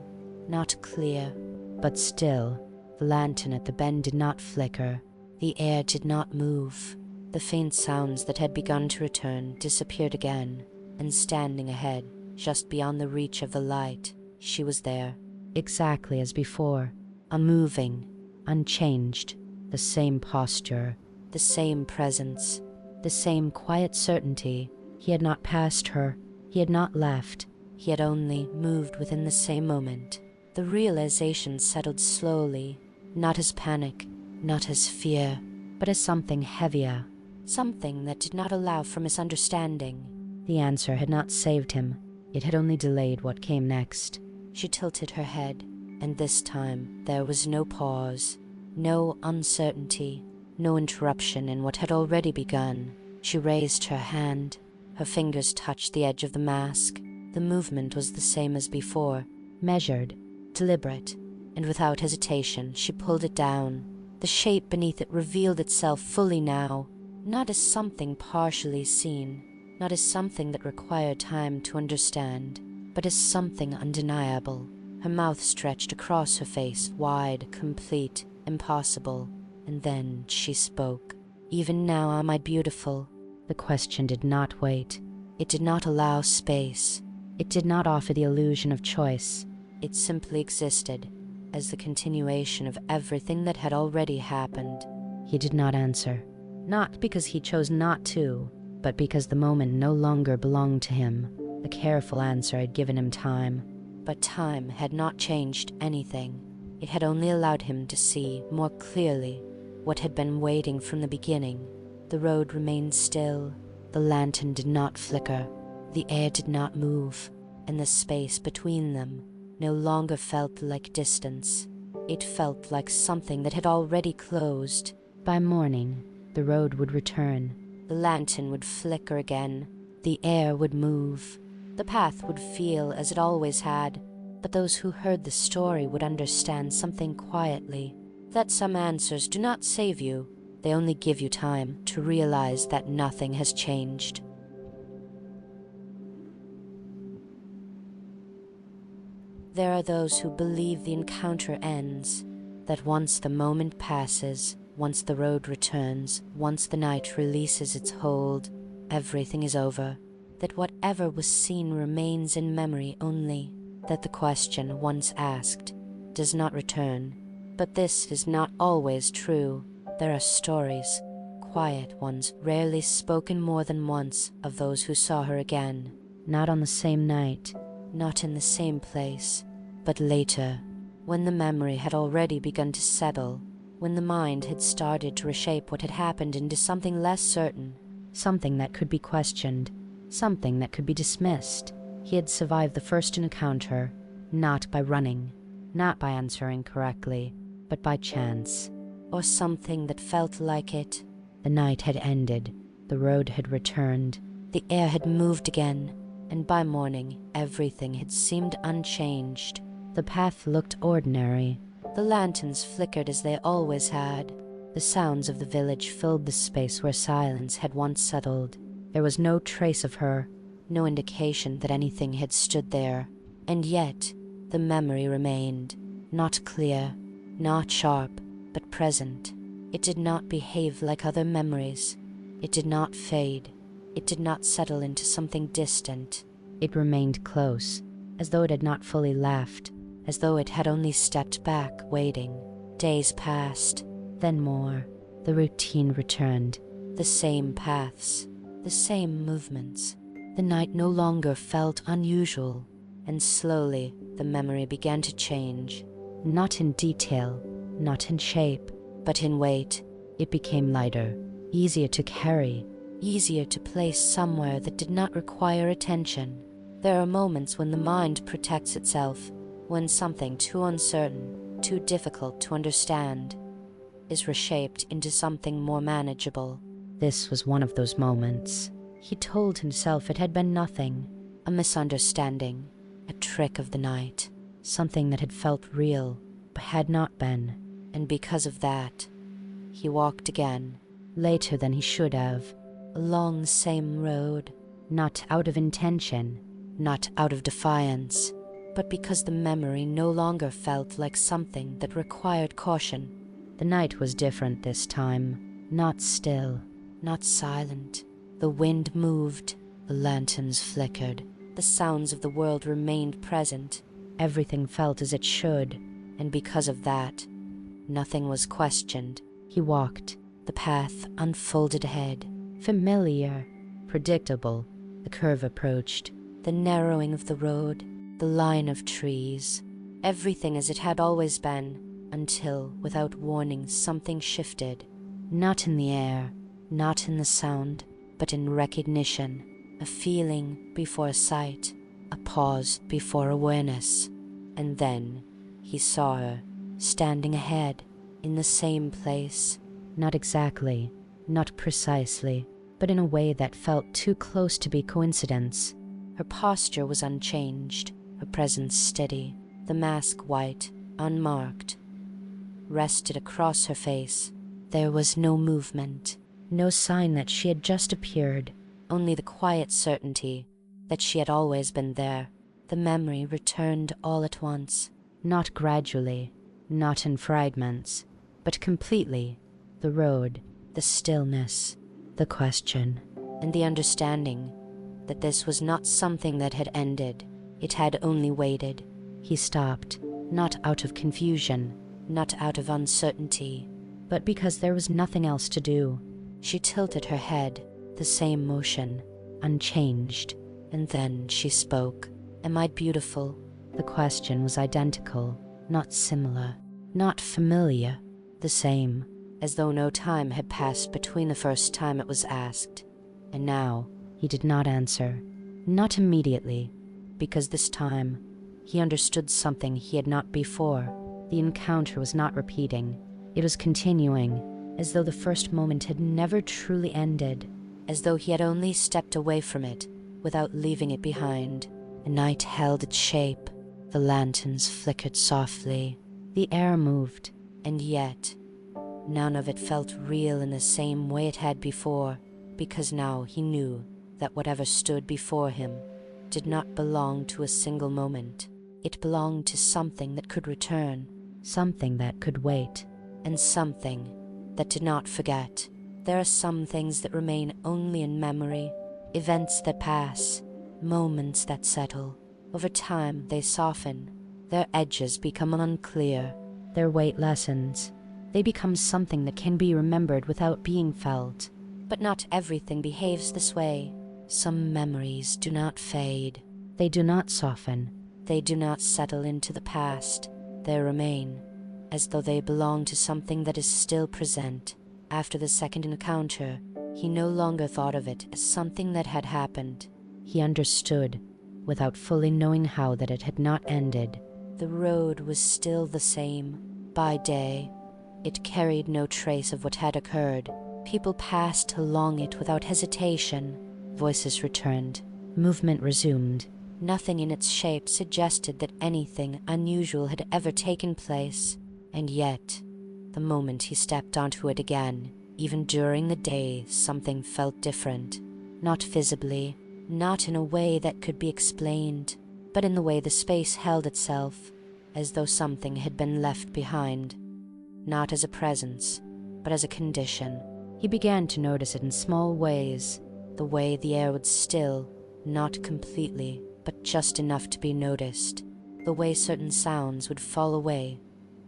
Not clear. But still, the lantern at the bend did not flicker. The air did not move. The faint sounds that had begun to return disappeared again, and standing ahead, just beyond the reach of the light, she was there. Exactly as before. Unmoving. Unchanged. The same posture. The same presence. The same quiet certainty. He had not passed her. He had not left. He had only moved within the same moment. The realization settled slowly, not as panic, not as fear, but as something heavier. Something that did not allow for misunderstanding. The answer had not saved him. It had only delayed what came next. She tilted her head, and this time there was no pause, no uncertainty, no interruption in what had already begun. She raised her hand. Her fingers touched the edge of the mask. The movement was the same as before, measured, deliberate, and without hesitation she pulled it down. The shape beneath it revealed itself fully now, not as something partially seen, not as something that required time to understand, but as something undeniable. Her mouth stretched across her face, wide, complete, impossible, and then she spoke. "Even now am I beautiful?" The question did not wait. It did not allow space. It did not offer the illusion of choice. It simply existed as the continuation of everything that had already happened. He did not answer, not because he chose not to, but because the moment no longer belonged to him. The careful answer had given him time. But time had not changed anything. It had only allowed him to see more clearly what had been waiting from the beginning. The road remained still. The lantern did not flicker. The air did not move, and the space between them no longer felt like distance. It felt like something that had already closed. By morning, the road would return. The lantern would flicker again. The air would move. The path would feel as it always had. But those who heard the story would understand something quietly, that some answers do not save you. They only give you time to realize that nothing has changed. There are those who believe the encounter ends, that once the moment passes, once the road returns, once the night releases its hold, everything is over, that whatever was seen remains in memory only, that the question once asked does not return. But this is not always true. There are stories, quiet ones, rarely spoken more than once, of those who saw her again. Not on the same night. Not in the same place, but later, when the memory had already begun to settle, when the mind had started to reshape what had happened into something less certain. Something that could be questioned. Something that could be dismissed. He had survived the first encounter, not by running, not by answering correctly, but by chance. Or something that felt like it. The night had ended. The road had returned. The air had moved again, and by morning everything had seemed unchanged. The path looked ordinary. The lanterns flickered as they always had. The sounds of the village filled the space where silence had once settled. There was no trace of her, no indication that anything had stood there. And yet the memory remained, not clear, not sharp, but present. It did not behave like other memories. It did not fade. It did not settle into something distant. It remained close, as though it had not fully left, as though it had only stepped back, waiting. Days passed. Then more. The routine returned. The same paths, the same movements. The night no longer felt unusual, and slowly the memory began to change. Not in detail, not in shape, but in weight. It became lighter, easier to carry, easier to place somewhere that did not require attention. There are moments when the mind protects itself, when something too uncertain, too difficult to understand, is reshaped into something more manageable. This was one of those moments. He told himself it had been nothing, a misunderstanding, a trick of the night, something that had felt real, but had not been. and because of that, the he walked again, later than he should have, along the same road, not out of intention, not out of defiance, but because the memory no longer felt like something that required caution. The night was different this time, not still, not silent. The wind moved, the lanterns flickered, the sounds of the world remained present. Everything felt as it should, and because of that, nothing was questioned. He walked. The path unfolded ahead. Familiar, predictable. The curve approached. The narrowing of the road, the line of trees, everything as it had always been, until, without warning, something shifted. Not in the air, not in the sound, but in recognition, a feeling before a sight, a pause before awareness. And then he saw her, standing ahead, in the same place. Not exactly, not precisely, but in a way that felt too close to be coincidence. Her posture was unchanged, her presence steady, the mask white, unmarked, rested across her face. There was no movement, no sign that she had just appeared, only the quiet certainty that she had always been there. The memory returned all at once. Not gradually, not in fragments, but completely. The road, the stillness, the question, and the understanding that this was not something that had ended. It had only waited. He stopped, not out of confusion, not out of uncertainty, but because there was nothing else to do. She tilted her head, the same motion, unchanged, and then she spoke. Am I beautiful? The question was identical, not similar, not familiar, the same, as though no time had passed between the first time it was asked. And now he did not answer, not immediately, because this time he understood something he had not before. The encounter was not repeating, it was continuing, as though the first moment had never truly ended, as though he had only stepped away from it without leaving it behind. The night held its shape, the lanterns flickered softly, the air moved, and yet none of it felt real in the same way it had before, because now he knew that whatever stood before him did not belong to a single moment. It belonged to something that could return, something that could wait, and something that did not forget. There are some things that remain only in memory, events that pass, moments that settle. Over time they soften, their edges become unclear, their weight lessens. They become something that can be remembered without being felt. But not everything behaves this way. Some memories do not fade. They do not soften. They do not settle into the past. They remain, as though they belong to something that is still present. After the second encounter, he no longer thought of it as something that had happened. He understood, without fully knowing how, that it had not ended. The road was still the same. By day, it carried no trace of what had occurred. People passed along it without hesitation. Voices returned. Movement resumed. Nothing in its shape suggested that anything unusual had ever taken place. And yet, the moment he stepped onto it again, even during the day, something felt different. Not visibly, not in a way that could be explained, but in the way the space held itself, as though something had been left behind. Not as a presence, but as a condition. He began to notice it in small ways. The way the air would still, not completely, but just enough to be noticed. The way certain sounds would fall away,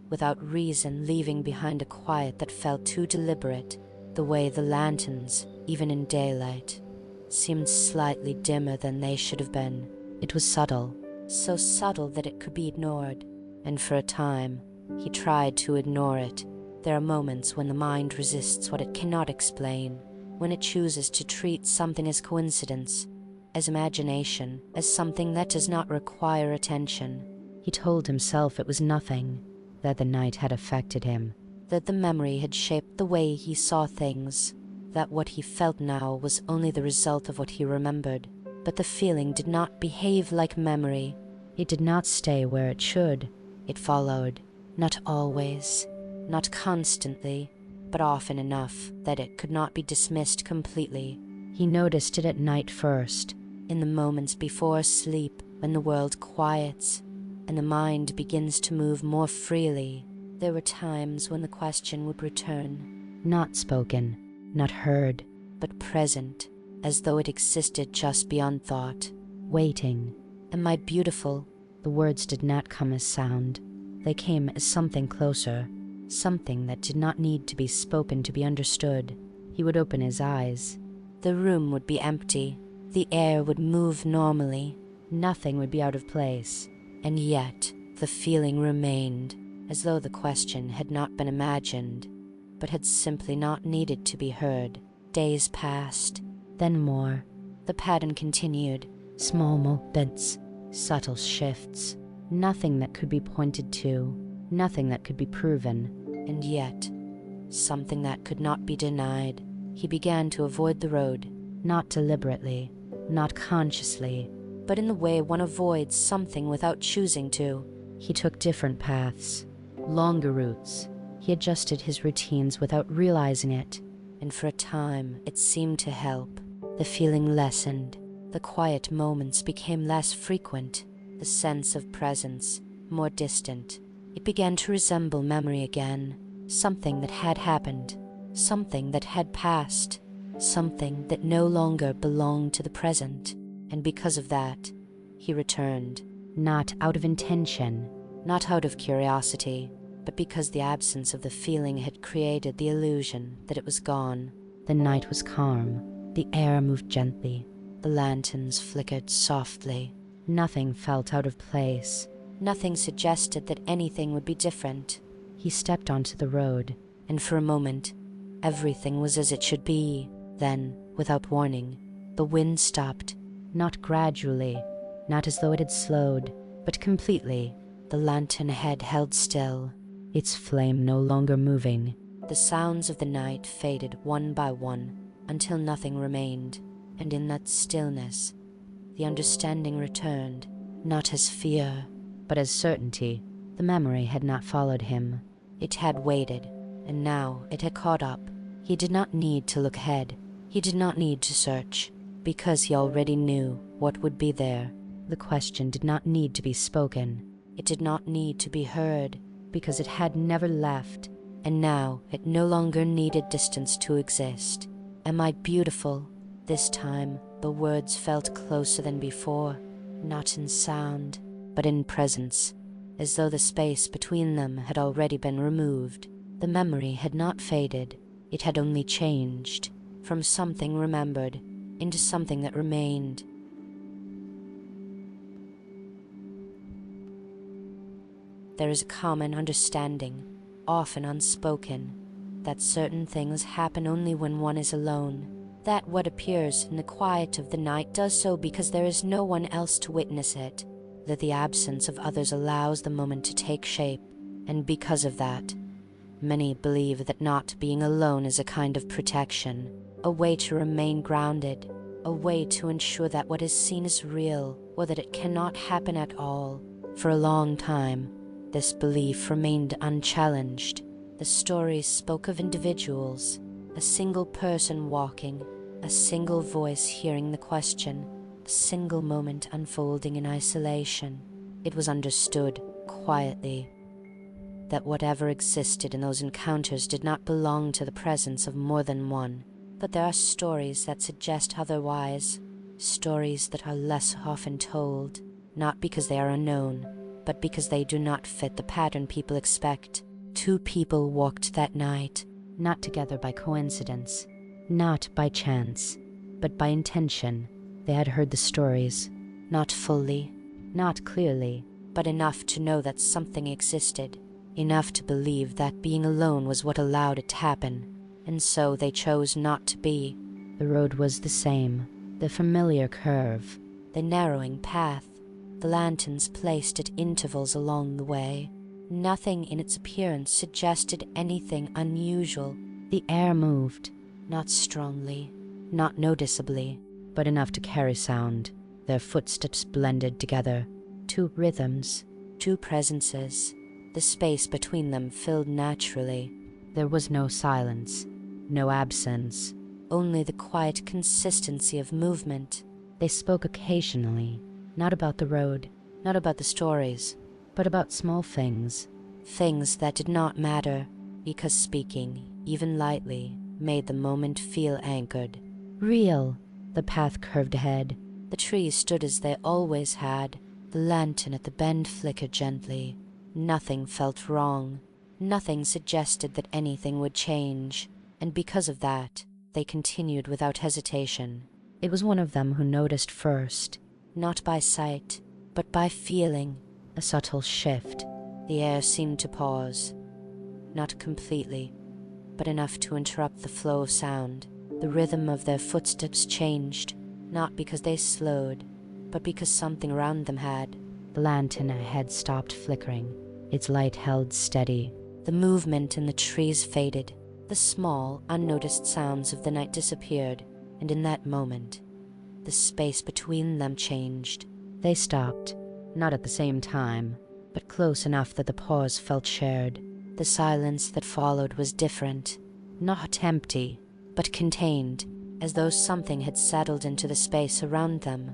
without reason, leaving behind a quiet that felt too deliberate. The way the lanterns, even in daylight, seemed slightly dimmer than they should have been. It was subtle. So subtle that it could be ignored. And for a time, he tried to ignore it. There are moments when the mind resists what it cannot explain, when it chooses to treat something as coincidence, as imagination, as something that does not require attention. He told himself it was nothing, that the night had affected him, that the memory had shaped the way he saw things, that what he felt now was only the result of what he remembered. But the feeling did not behave like memory. It did not stay where it should. It followed, not always, not constantly, but often enough that it could not be dismissed completely. He noticed it at night first, in the moments before sleep, when the world quiets and the mind begins to move more freely. There were times when the question would return, not spoken, not heard, but present, as though it existed just beyond thought. Waiting. Am I beautiful? The words did not come as sound. They came as something closer, something that did not need to be spoken to be understood. He would open his eyes. The room would be empty. The air would move normally. Nothing would be out of place. And yet, the feeling remained, as though the question had not been imagined, but had simply not needed to be heard. Days passed. Then more. The pattern continued. Small movements, subtle shifts. Nothing that could be pointed to, nothing that could be proven. And yet, something that could not be denied. He began to avoid the road. Not deliberately, not consciously, but in the way one avoids something without choosing to. He took different paths, longer routes. He adjusted his routines without realizing it. And for a time, it seemed to help. The feeling lessened. The quiet moments became less frequent. The sense of presence more distant. It began to resemble memory again. Something that had happened. Something that had passed. Something that no longer belonged to the present. And because of that, he returned. Not out of intention. Not out of curiosity, but because the absence of the feeling had created the illusion that it was gone. The night was calm. The air moved gently. The lanterns flickered softly. Nothing felt out of place. Nothing suggested that anything would be different. He stepped onto the road. And for a moment, everything was as it should be. Then, without warning, the wind stopped. Not gradually, not as though it had slowed, but completely. The lantern head held still, its flame no longer moving. The sounds of the night faded one by one, until nothing remained. And in that stillness, the understanding returned, not as fear, but as certainty. The memory had not followed him. It had waited, and now it had caught up. He did not need to look ahead. He did not need to search, because he already knew what would be there. The question did not need to be spoken. It did not need to be heard, because it had never left. And now it no longer needed distance to exist. Am I beautiful? This time, the words felt closer than before, not in sound, but in presence, as though the space between them had already been removed. The memory had not faded. It had only changed, from something remembered into something that remained. There is a common understanding, often unspoken, that certain things happen only when one is alone, that what appears in the quiet of the night does so because there is no one else to witness it, that the absence of others allows the moment to take shape, and because of that, many believe that not being alone is a kind of protection, a way to remain grounded, a way to ensure that what is seen is real, or that it cannot happen at all. For a long time, this belief remained unchallenged. The stories spoke of individuals, a single person walking, a single voice hearing the question, a single moment unfolding in isolation. It was understood, quietly, that whatever existed in those encounters did not belong to the presence of more than one. But there are stories that suggest otherwise, stories that are less often told, not because they are unknown, but because they do not fit the pattern people expect. Two people walked that night, not together by coincidence, not by chance, but by intention. They had heard the stories, not fully, not clearly, but enough to know that something existed, enough to believe that being alone was what allowed it to happen, and so they chose not to be. The road was the same, the familiar curve, the narrowing path, the lanterns placed at intervals along the way. Nothing in its appearance suggested anything unusual. The air moved, not strongly, not noticeably, but enough to carry sound. Their footsteps blended together, two rhythms, two presences. The space between them filled naturally. There was no silence, no absence, only the quiet consistency of movement. They spoke occasionally, not about the road, not about the stories, but about small things. Things that did not matter, because speaking, even lightly, made the moment feel anchored. Real. The path curved ahead. The trees stood as they always had. The lantern at the bend flickered gently. Nothing felt wrong. Nothing suggested that anything would change. And because of that, they continued without hesitation. It was one of them who noticed first. Not by sight, but by feeling. A subtle shift. The air seemed to pause. Not completely, but enough to interrupt the flow of sound. The rhythm of their footsteps changed, not because they slowed, but because something around them had. The lantern ahead stopped flickering. Its light held steady. The movement in the trees faded. The small, unnoticed sounds of the night disappeared, and in that moment, the space between them changed. They stopped, not at the same time, but close enough that the pause felt shared. The silence that followed was different, not empty, but contained, as though something had settled into the space around them,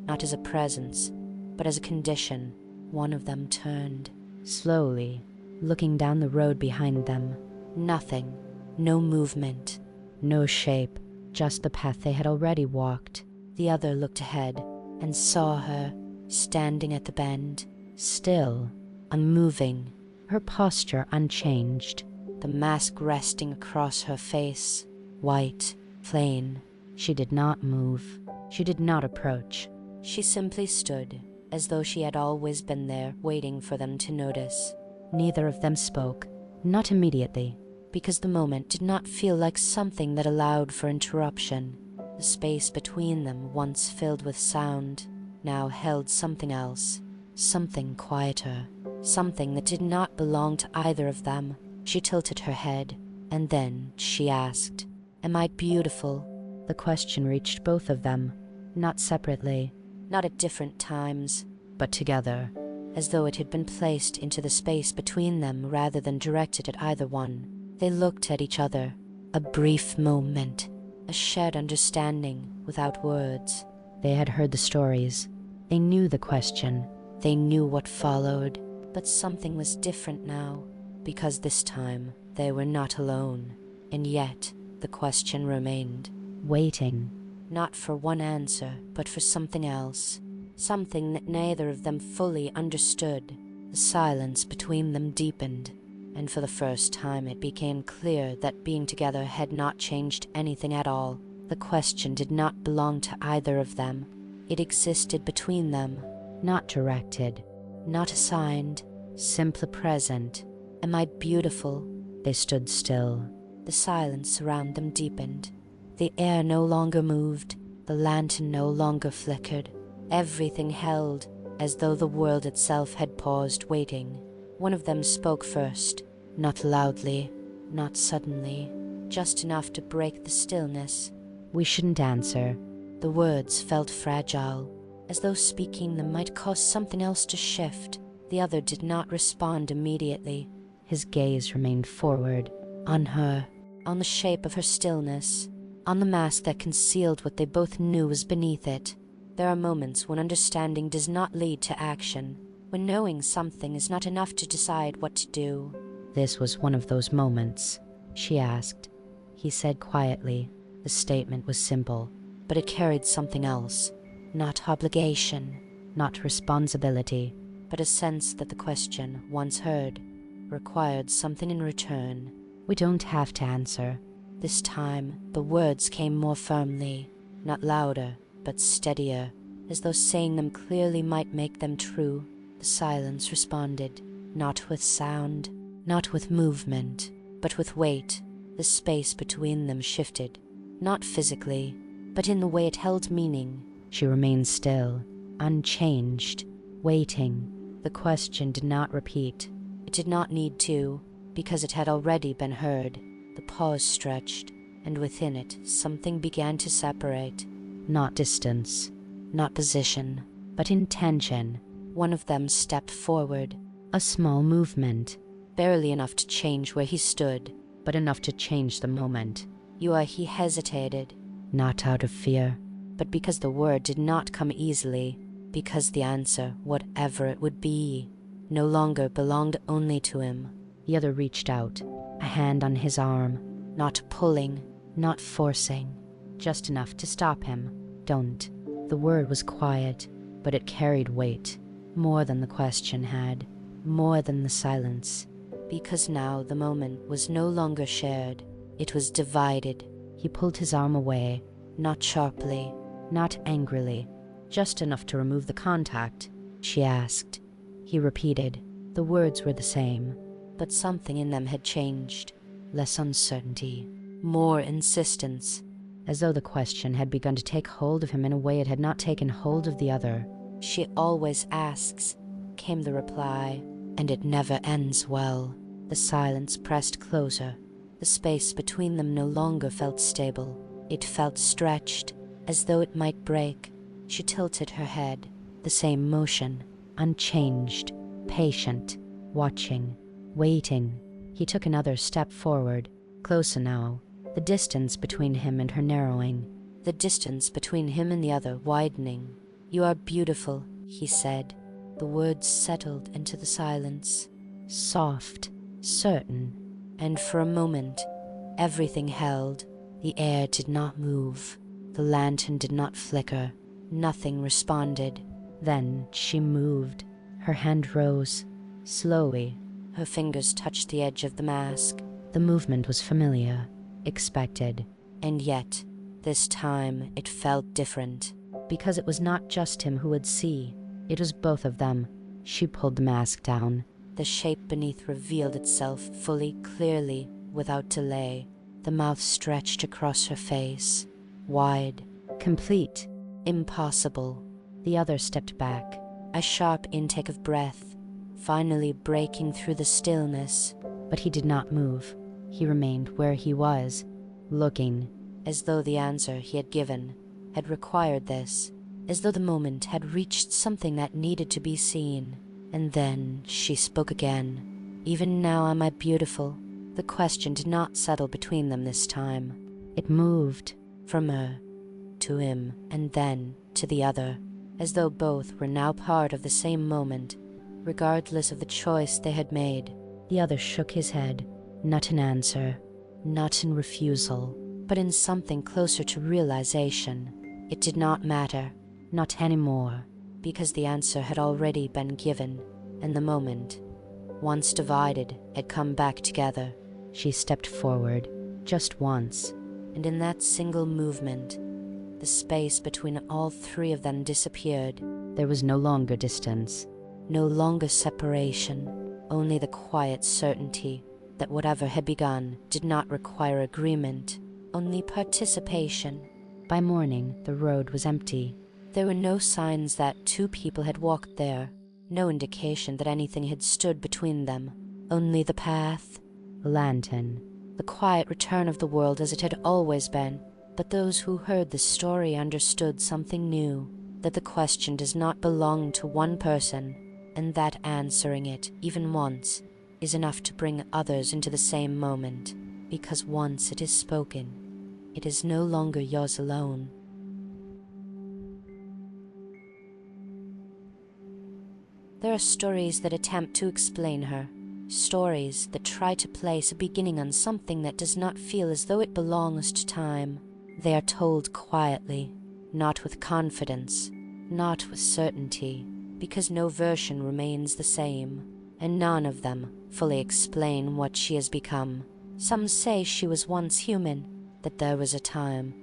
not as a presence, but as a condition. One of them turned. Slowly, looking down the road behind them. Nothing, no movement, no shape, just the path they had already walked. The other looked ahead and saw her, standing at the bend, still, unmoving, her posture unchanged, the mask resting across her face, white, plain. She did not move. She did not approach. She simply stood, as though she had always been there, waiting for them to notice. Neither of them spoke, not immediately, because the moment did not feel like something that allowed for interruption. The space between them, once filled with sound, now held something else, something quieter, something that did not belong to either of them. She tilted her head, and then she asked, "Am I beautiful?" The question reached both of them, not separately, not at different times, but together, as though it had been placed into the space between them rather than directed at either one. They looked at each other. A brief moment, a shared understanding without words. They had heard the stories. They knew the question. They knew what followed. But something was different now, because this time they were not alone. And yet the question remained. Waiting. Not for one answer, but for something else. Something that neither of them fully understood. The silence between them deepened, and for the first time it became clear that being together had not changed anything at all. The question did not belong to either of them. It existed between them. Not directed. Not assigned. Simply present. Am I beautiful? They stood still. The silence around them deepened. The air no longer moved. The lantern no longer flickered. Everything held, as though the world itself had paused, waiting. One of them spoke first, not loudly, not suddenly, just enough to break the stillness. "We shouldn't answer." The words felt fragile, as though speaking them might cause something else to shift. The other did not respond immediately. His gaze remained forward, on her, on the shape of her stillness, on the mask that concealed what they both knew was beneath it. There are moments when understanding does not lead to action, when knowing something is not enough to decide what to do. This was one of those moments. She asked. He said quietly. The statement was simple, but it carried something else. Not obligation, not responsibility, but a sense that the question, once heard, required something in return. "We don't have to answer." This time, the words came more firmly, not louder, but steadier, as though saying them clearly might make them true. The silence responded, not with sound, not with movement, but with weight. The space between them shifted, not physically, but in the way it held meaning. She remained still, unchanged, waiting. The question did not repeat. It did not need to, because it had already been heard. The pause stretched, and within it something began to separate. Not distance, not position, but intention. One of them stepped forward. A small movement. Barely enough to change where he stood, but enough to change the moment. You are, he hesitated. Not out of fear, but because the word did not come easily, because the answer, whatever it would be, no longer belonged only to him. The other reached out, a hand on his arm. Not pulling, not forcing, just enough to stop him. Don't. The word was quiet, but it carried weight, more than the question had, more than the silence. Because now the moment was no longer shared, it was divided. He pulled his arm away, not sharply, not angrily, just enough to remove the contact. She asked. He repeated. The words were the same, but something in them had changed. Less uncertainty, more insistence. As though the question had begun to take hold of him in a way it had not taken hold of the other. She always asks, came the reply, and it never ends well. The silence pressed closer. The space between them no longer felt stable. It felt stretched, as though it might break. She tilted her head, the same motion, unchanged, patient, watching, waiting. He took another step forward, closer now, the distance between him and her narrowing, the distance between him and the other widening. You are beautiful, he said. The words settled into the silence, soft, certain, and for a moment, everything held. The air did not move. The lantern did not flicker. Nothing responded. Then she moved. Her hand rose, slowly. Her fingers touched the edge of the mask. The movement was familiar, expected. And yet, this time it felt different. Because it was not just him who would see. It was both of them. She pulled the mask down. The shape beneath revealed itself fully, clearly, without delay. The mouth stretched across her face. Wide. Complete. Impossible. The other stepped back. A sharp intake of breath, finally breaking through the stillness. But he did not move. He remained where he was, looking. As though the answer he had given had required this. As though the moment had reached something that needed to be seen. And then she spoke again. Even now am I beautiful? The question did not settle between them this time. It moved. From her to him, and then to the other. As though both were now part of the same moment, regardless of the choice they had made. The other shook his head, not in answer, not in refusal, but in something closer to realization. It did not matter. Not anymore. Because the answer had already been given, and the moment, once divided, had come back together. She stepped forward, just once. And in that single movement, the space between all three of them disappeared. There was no longer distance. No longer separation, only the quiet certainty that whatever had begun did not require agreement, only participation. By morning, the road was empty. There were no signs that two people had walked there, no indication that anything had stood between them, only the path, the lantern, the quiet return of the world as it had always been. But those who heard the story understood something new, that the question does not belong to one person, and that answering it, even once, is enough to bring others into the same moment, because once it is spoken, it is no longer yours alone. There are stories that attempt to explain her, stories that try to place a beginning on something that does not feel as though it belongs to time. They are told quietly, not with confidence, not with certainty, because no version remains the same, and none of them fully explain what she has become. Some say she was once human, that there was a time,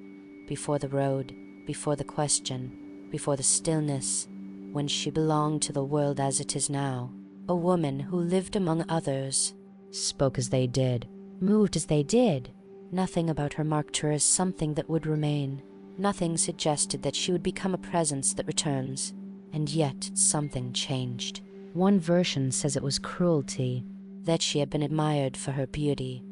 before the road, before the question, before the stillness, when she belonged to the world as it is now, a woman who lived among others, spoke as they did, moved as they did. Nothing about her marked her as something that would remain. Nothing suggested that she would become a presence that returns. And yet something changed. One version says it was cruelty. That she had been admired for her beauty,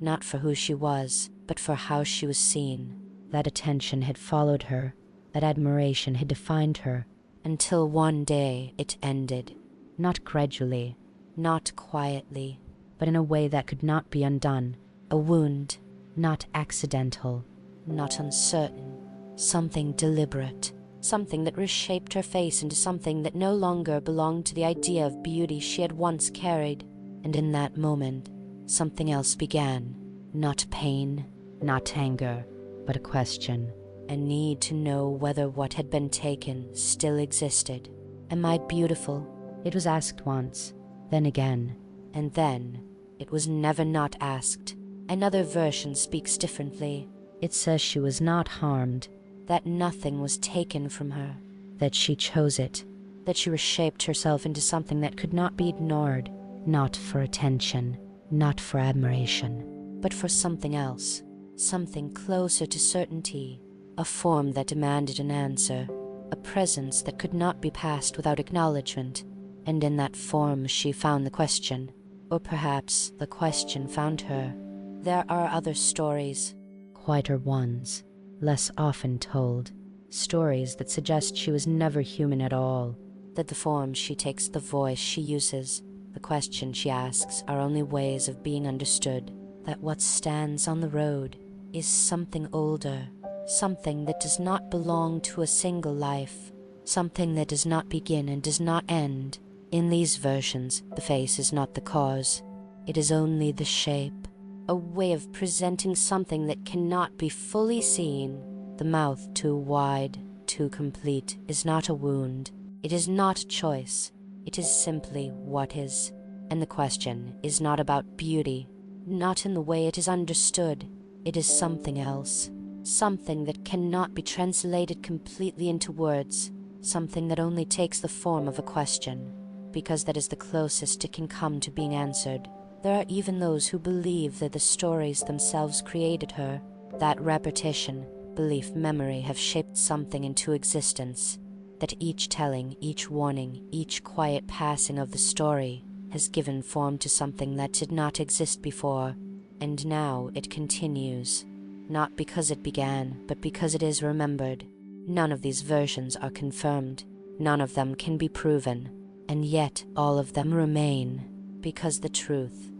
not for who she was, but for how she was seen. That attention had followed her, that admiration had defined her. Until one day it ended. Not gradually, not quietly, but in a way that could not be undone. A wound, not accidental, not uncertain, something deliberate, something that reshaped her face into something that no longer belonged to the idea of beauty she had once carried. And in that moment, something else began. Not pain, not anger, but a question. A need to know whether what had been taken still existed. Am I beautiful? It was asked once, then again. And then, it was never not asked. Another version speaks differently. It says she was not harmed, that nothing was taken from her, that she chose it, that she reshaped herself into something that could not be ignored, not for attention, not for admiration, but for something else, something closer to certainty, a form that demanded an answer, a presence that could not be passed without acknowledgement. And in that form she found the question, or perhaps the question found her. There are other stories, quieter ones, less often told, stories that suggest she was never human at all, that the form she takes, the voice she uses, the question she asks are only ways of being understood, that what stands on the road is something older, something that does not belong to a single life, something that does not begin and does not end. In these versions, the face is not the cause, it is only the shape, a way of presenting something that cannot be fully seen. The mouth too wide, too complete, is not a wound. It is not choice. It is simply what is. And the question is not about beauty, not in the way it is understood. It is something else, something that cannot be translated completely into words, something that only takes the form of a question, because that is the closest it can come to being answered. There are even those who believe that the stories themselves created her, that repetition, belief, memory have shaped something into existence, that each telling, each warning, each quiet passing of the story has given form to something that did not exist before, and now it continues, not because it began, but because it is remembered. None of these versions are confirmed, none of them can be proven, and yet all of them remain, because the truth,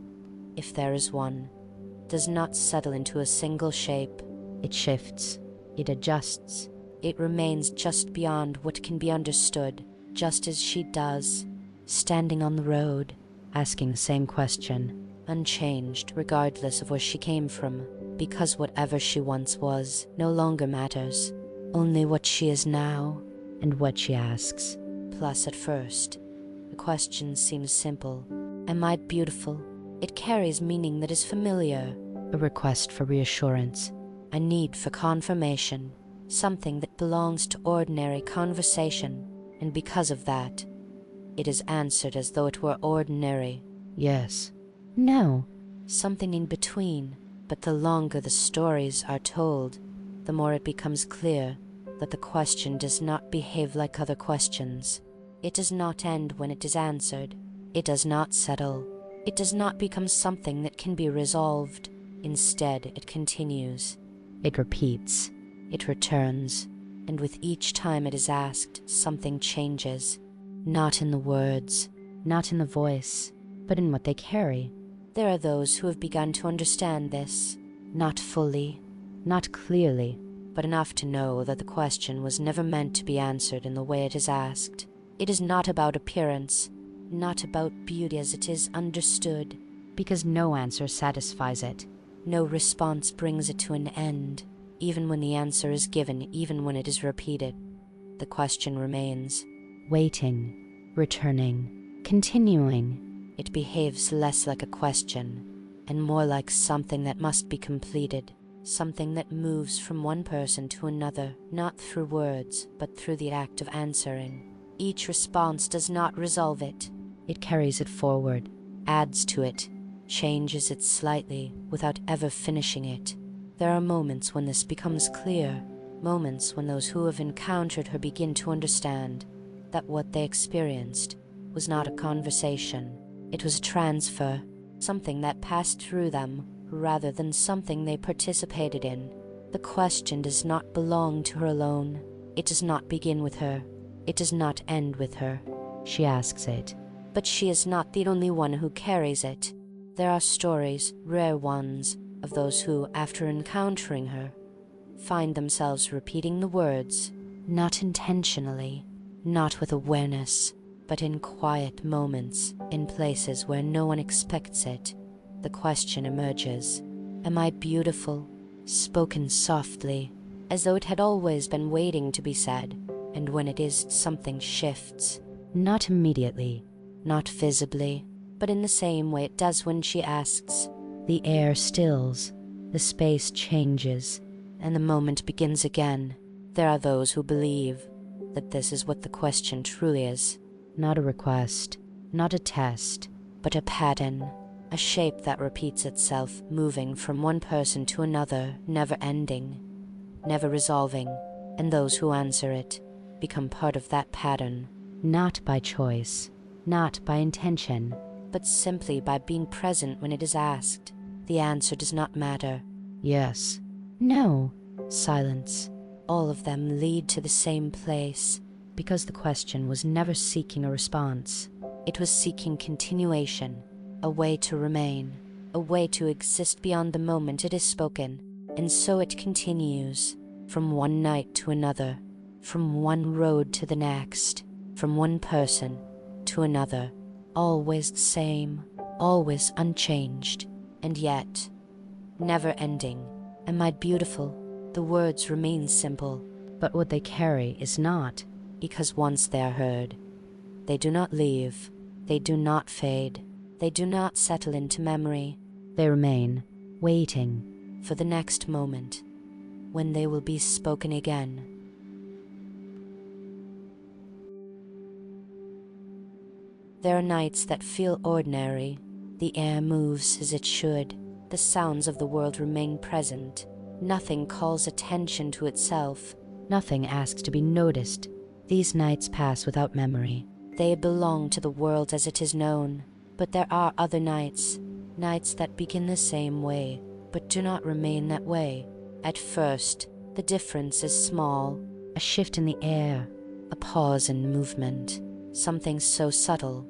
if there is one, does not settle into a single shape. It shifts, it adjusts, it remains just beyond what can be understood, just as she does, standing on the road, asking the same question, unchanged regardless of where she came from, because whatever she once was no longer matters, only what she is now, and what she asks. Plus, at first, the question seems simple. Am I beautiful? It carries meaning that is familiar. A request for reassurance. A need for confirmation. Something that belongs to ordinary conversation. And because of that, it is answered as though it were ordinary. Yes. No. Something in between. But the longer the stories are told, the more it becomes clear that the question does not behave like other questions. It does not end when it is answered. It does not settle. It does not become something that can be resolved. Instead, it continues. It repeats. It returns. And with each time it is asked, something changes. Not in the words, not in the voice, but in what they carry. There are those who have begun to understand this. Not fully, not clearly, but enough to know that the question was never meant to be answered in the way it is asked. It is not about appearance, not about beauty as it is understood, because no answer satisfies it. No response brings it to an end, even when the answer is given, even when it is repeated. The question remains. Waiting, returning, continuing. It behaves less like a question, and more like something that must be completed, something that moves from one person to another, not through words, but through the act of answering. Each response does not resolve it. It carries it forward, adds to it, changes it slightly without ever finishing it. There are moments when this becomes clear, moments when those who have encountered her begin to understand that what they experienced was not a conversation. It was a transfer, something that passed through them rather than something they participated in. The question does not belong to her alone. It does not begin with her. It does not end with her. She asks it. But she is not the only one who carries it. There are stories, rare ones, of those who, after encountering her, find themselves repeating the words, not intentionally, not with awareness, but in quiet moments, in places where no one expects it. The question emerges, am I beautiful? Spoken softly, as though it had always been waiting to be said, and when it is, something shifts. Not immediately, not visibly, but in the same way it does when she asks. The air stills, the space changes, and the moment begins again. There are those who believe that this is what the question truly is. Not a request, not a test, but a pattern, a shape that repeats itself, moving from one person to another, never ending, never resolving, and those who answer it become part of that pattern, not by choice, not by intention, but simply by being present when it is asked. The answer does not matter. Yes. No. Silence. All of them lead to the same place, because the question was never seeking a response. It was seeking continuation, a way to remain, a way to exist beyond the moment it is spoken, and so it continues, from one night to another, from one road to the next, from one person to another, always the same, always unchanged, and yet never ending. Am I beautiful? The words remain simple, but what they carry is not, because once they are heard, they do not leave, they do not fade, they do not settle into memory. They remain, waiting for the next moment, when they will be spoken again. There are nights that feel ordinary. The air moves as it should. The sounds of the world remain present. Nothing calls attention to itself. Nothing asks to be noticed. These nights pass without memory. They belong to the world as it is known. But there are other nights, nights that begin the same way, but do not remain that way. At first, the difference is small. A shift in the air, a pause in movement, something so subtle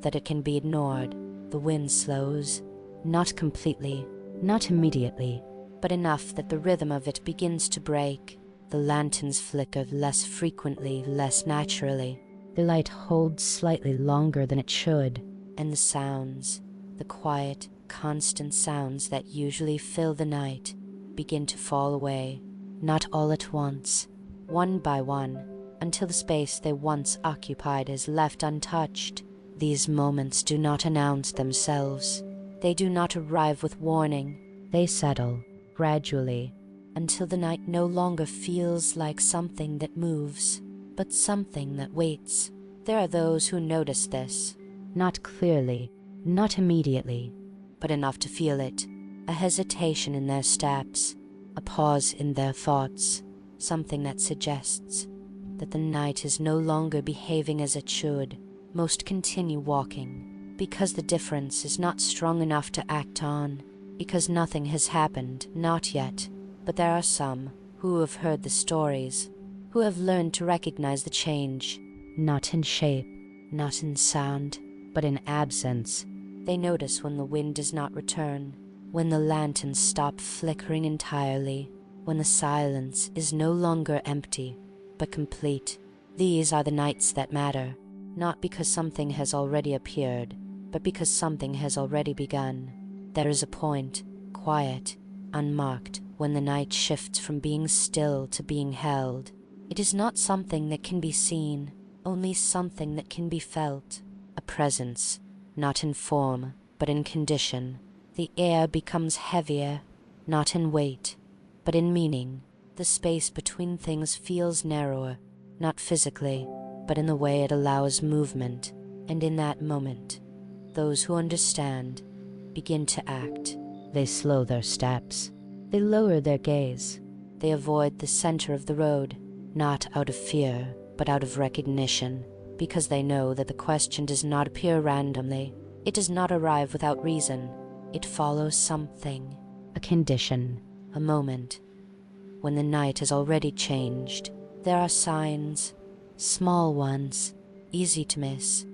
that it can be ignored. The wind slows, not completely, not immediately, but enough that the rhythm of it begins to break. The lanterns flicker less frequently, less naturally. The light holds slightly longer than it should, and the sounds, the quiet, constant sounds that usually fill the night, begin to fall away, not all at once, one by one, until the space they once occupied is left untouched. These moments do not announce themselves. They do not arrive with warning. They settle, gradually, until the night no longer feels like something that moves, but something that waits. There are those who notice this, not clearly, not immediately, but enough to feel it, a hesitation in their steps, a pause in their thoughts, something that suggests that the night is no longer behaving as it should. Most continue walking, because the difference is not strong enough to act on, because nothing has happened, not yet. But there are some who have heard the stories, who have learned to recognize the change, not in shape, not in sound, but in absence. They notice when the wind does not return, when the lanterns stop flickering entirely, when the silence is no longer empty, but complete. These are the nights that matter, not because something has already appeared, but because something has already begun. There is a point, quiet, unmarked, when the night shifts from being still to being held. It is not something that can be seen, only something that can be felt. A presence, not in form, but in condition. The air becomes heavier, not in weight, but in meaning. The space between things feels narrower, not physically, but in the way it allows movement. And in that moment, those who understand begin to act. They slow their steps. They lower their gaze. They avoid the center of the road, not out of fear, but out of recognition, because they know that the question does not appear randomly. It does not arrive without reason. It follows something, a condition, a moment. When the night has already changed, there are signs, small ones, easy to miss,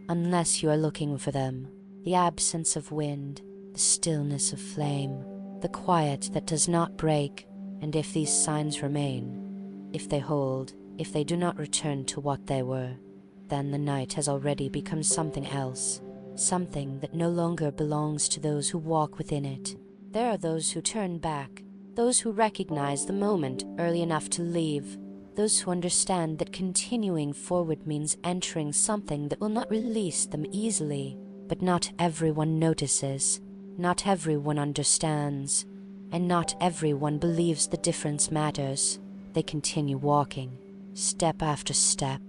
unless you are looking for them. The absence of wind, the stillness of flame, the quiet that does not break. And if these signs remain, if they hold, if they do not return to what they were, then the night has already become something else, something that no longer belongs to those who walk within it. There are those who turn back, those who recognize the moment early enough to leave, those who understand that continuing forward means entering something that will not release them easily. But not everyone notices, not everyone understands, and not everyone believes the difference matters. They continue walking, step after step,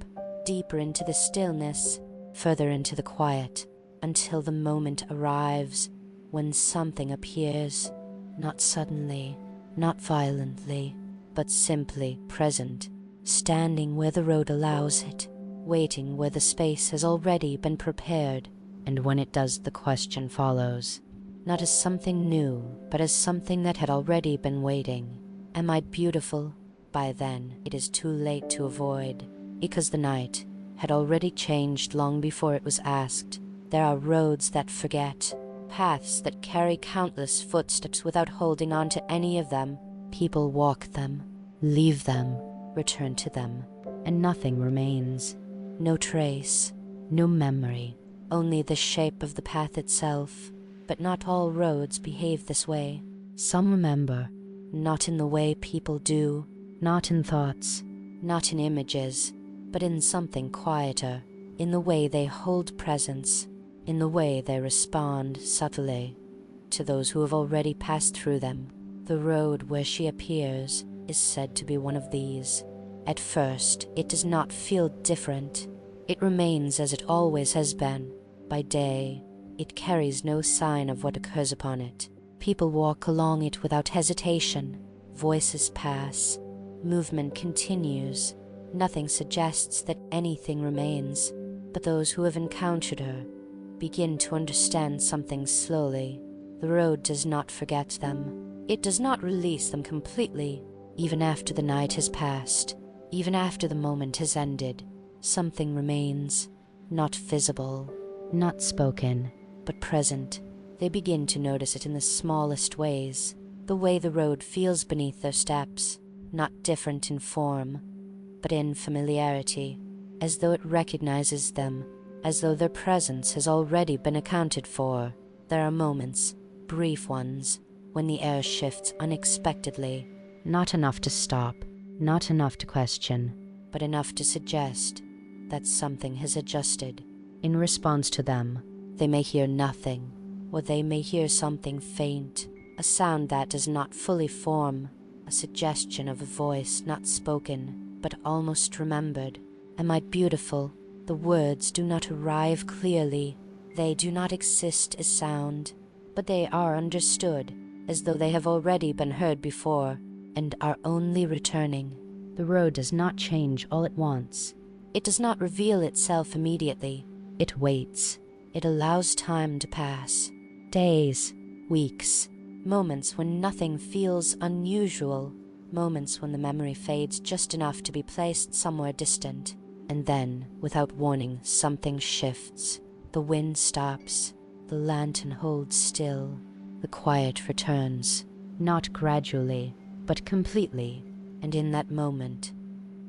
deeper into the stillness, further into the quiet, until the moment arrives when something appears, not suddenly, not violently, but simply present, standing where the road allows it, waiting where the space has already been prepared. And when it does, the question follows, not as something new, but as something that had already been waiting. Am I beautiful? By then, it is too late to avoid, because the night had already changed long before it was asked. There are roads that forget, paths that carry countless footsteps without holding on to any of them. People walk them, leave them, return to them, and nothing remains. No trace, no memory, only the shape of the path itself. But not all roads behave this way. Some remember, not in the way people do, not in thoughts, not in images, but in something quieter, in the way they hold presence, in the way they respond subtly to those who have already passed through them. The road where she appears is said to be one of these. At first, it does not feel different. It remains as it always has been. By day, it carries no sign of what occurs upon it. People walk along it without hesitation. Voices pass. Movement continues. Nothing suggests that anything remains. But those who have encountered her begin to understand something slowly. The road does not forget them. It does not release them completely. Even after the night has passed, even after the moment has ended, something remains, not visible, not spoken, but present. They begin to notice it in the smallest ways, the way the road feels beneath their steps, not different in form, but in familiarity, as though it recognizes them, as though their presence has already been accounted for. There are moments, brief ones, when the air shifts unexpectedly, not enough to stop, not enough to question, but enough to suggest that something has adjusted. In response to them, they may hear nothing, or they may hear something faint, a sound that does not fully form, a suggestion of a voice not spoken, but almost remembered. Am I beautiful? The words do not arrive clearly. They do not exist as sound, but they are understood, as though they have already been heard before, and are only returning. The road does not change all at once. It does not reveal itself immediately. It waits. It allows time to pass. Days, weeks, moments when nothing feels unusual, moments when the memory fades just enough to be placed somewhere distant. And then, without warning, something shifts. The wind stops. The lantern holds still. The quiet returns, not gradually, but completely. And in that moment,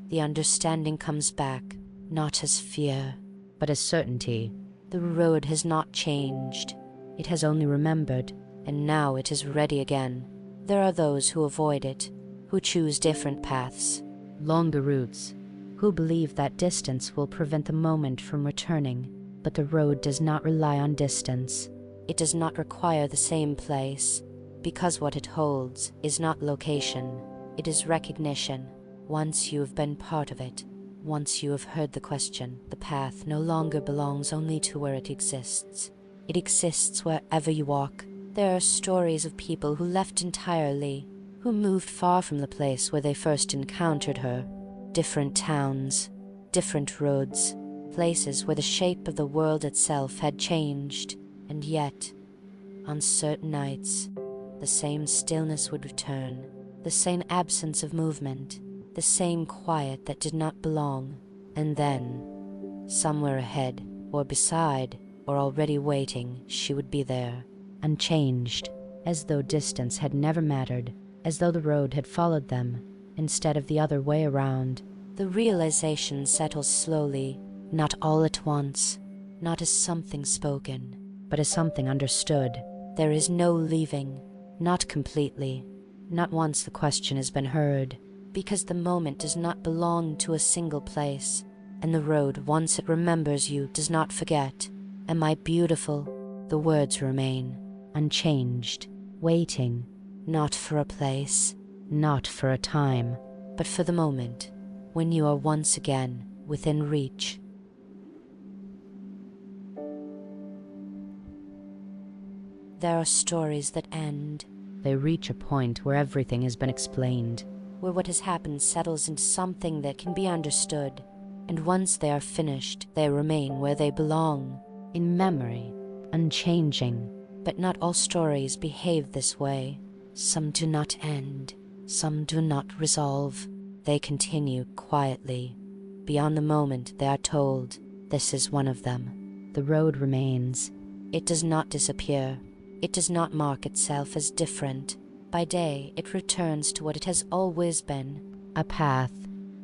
the understanding comes back, not as fear, but as certainty. The road has not changed. It has only remembered, and now it is ready again. There are those who avoid it, who choose different paths, longer routes, who believe that distance will prevent the moment from returning. But the road does not rely on distance. It does not require the same place, because what it holds is not location, it is recognition. Once you have been part of it, once you have heard the question, the path no longer belongs only to where it exists. It exists wherever you walk. There are stories of people who left entirely, who moved far from the place where they first encountered her. Different towns, different roads, places where the shape of the world itself had changed. And yet, on certain nights, the same stillness would return, the same absence of movement, the same quiet that did not belong. And then, somewhere ahead, or beside, or already waiting, she would be there, unchanged, as though distance had never mattered, as though the road had followed them, instead of the other way around. The realization settles slowly, not all at once, not as something spoken, but as something understood. There is no leaving, not completely, not once the question has been heard, because the moment does not belong to a single place, and the road, once it remembers you, does not forget. Am I beautiful? The words remain, unchanged, waiting, not for a place, not for a time, but for the moment, when you are once again within reach. There are stories that end. They reach a point where everything has been explained, where what has happened settles into something that can be understood, and once they are finished, they remain where they belong, in memory, unchanging. But not all stories behave this way. Some do not end, some do not resolve. They continue quietly. Beyond the moment they are told, this is one of them. The road remains. It does not disappear. It does not mark itself as different. By day, it returns to what it has always been. A path,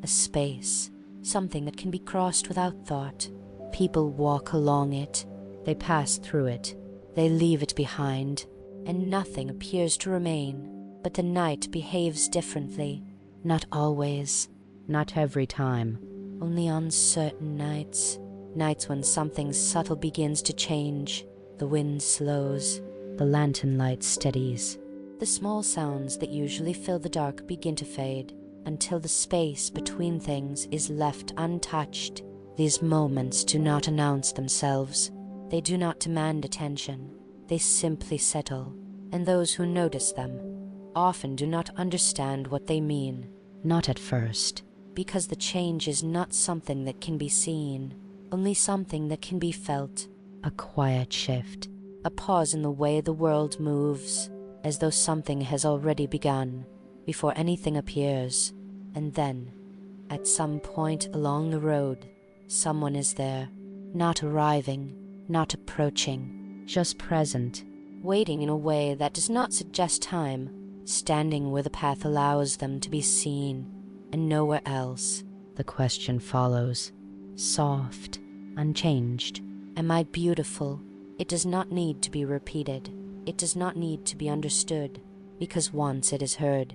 a space, something that can be crossed without thought. People walk along it. They pass through it. They leave it behind, and nothing appears to remain. But the night behaves differently. Not always. Not every time. Only on certain nights. Nights when something subtle begins to change. The wind slows. The lantern light steadies. The small sounds that usually fill the dark begin to fade, until the space between things is left untouched. These moments do not announce themselves. They do not demand attention. They simply settle, and those who notice them often do not understand what they mean. Not at first. Because the change is not something that can be seen, only something that can be felt. A quiet shift. A pause in the way the world moves, as though something has already begun, before anything appears. And then, at some point along the road, someone is there, not arriving, not approaching, just present, waiting in a way that does not suggest time, standing where the path allows them to be seen, and nowhere else. The question follows, soft, unchanged. Am I beautiful? It does not need to be repeated. It does not need to be understood, because once it is heard,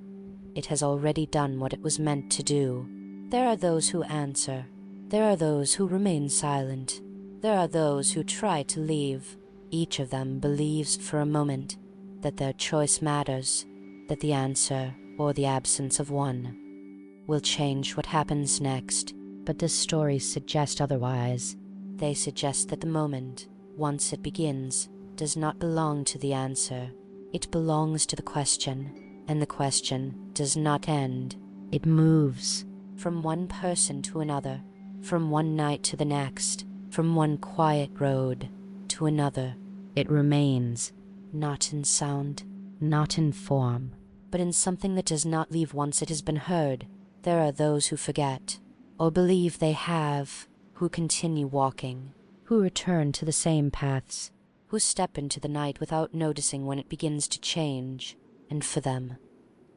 it has already done what it was meant to do. There are those who answer. There are those who remain silent. There are those who try to leave. Each of them believes for a moment that their choice matters, that the answer, or the absence of one, will change what happens next. But the stories suggest otherwise. They suggest that the moment, once it begins, does not belong to the answer. It belongs to the question, and the question does not end. It moves. From one person to another, from one night to the next, from one quiet road to another. It remains. Not in sound, not in form, but in something that does not leave once it has been heard. There are those who forget, or believe they have, who continue walking, who return to the same paths, who step into the night without noticing when it begins to change. And for them,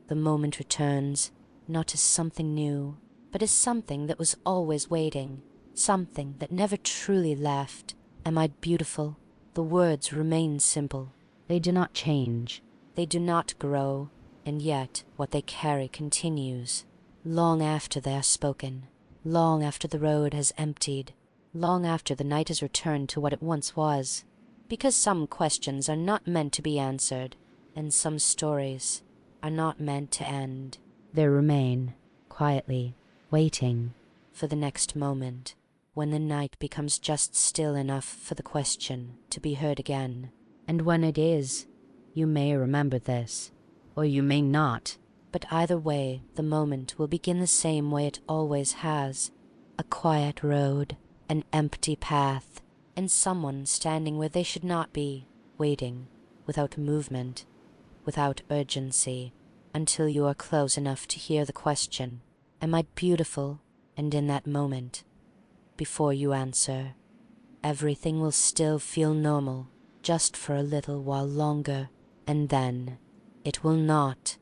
the moment returns, not as something new, but as something that was always waiting, something that never truly left. Am I beautiful? The words remain simple. They do not change. They do not grow, and yet what they carry continues. Long after they are spoken, long after the road has emptied, long after the night has returned to what it once was. Because some questions are not meant to be answered, and some stories are not meant to end. They remain, quietly, waiting for the next moment, when the night becomes just still enough for the question to be heard again. And when it is, you may remember this, or you may not. But either way, the moment will begin the same way it always has. A quiet road, an empty path, and someone standing where they should not be, waiting, without movement, without urgency, until you are close enough to hear the question, am I beautiful? And in that moment, before you answer, everything will still feel normal, just for a little while longer, And then it will not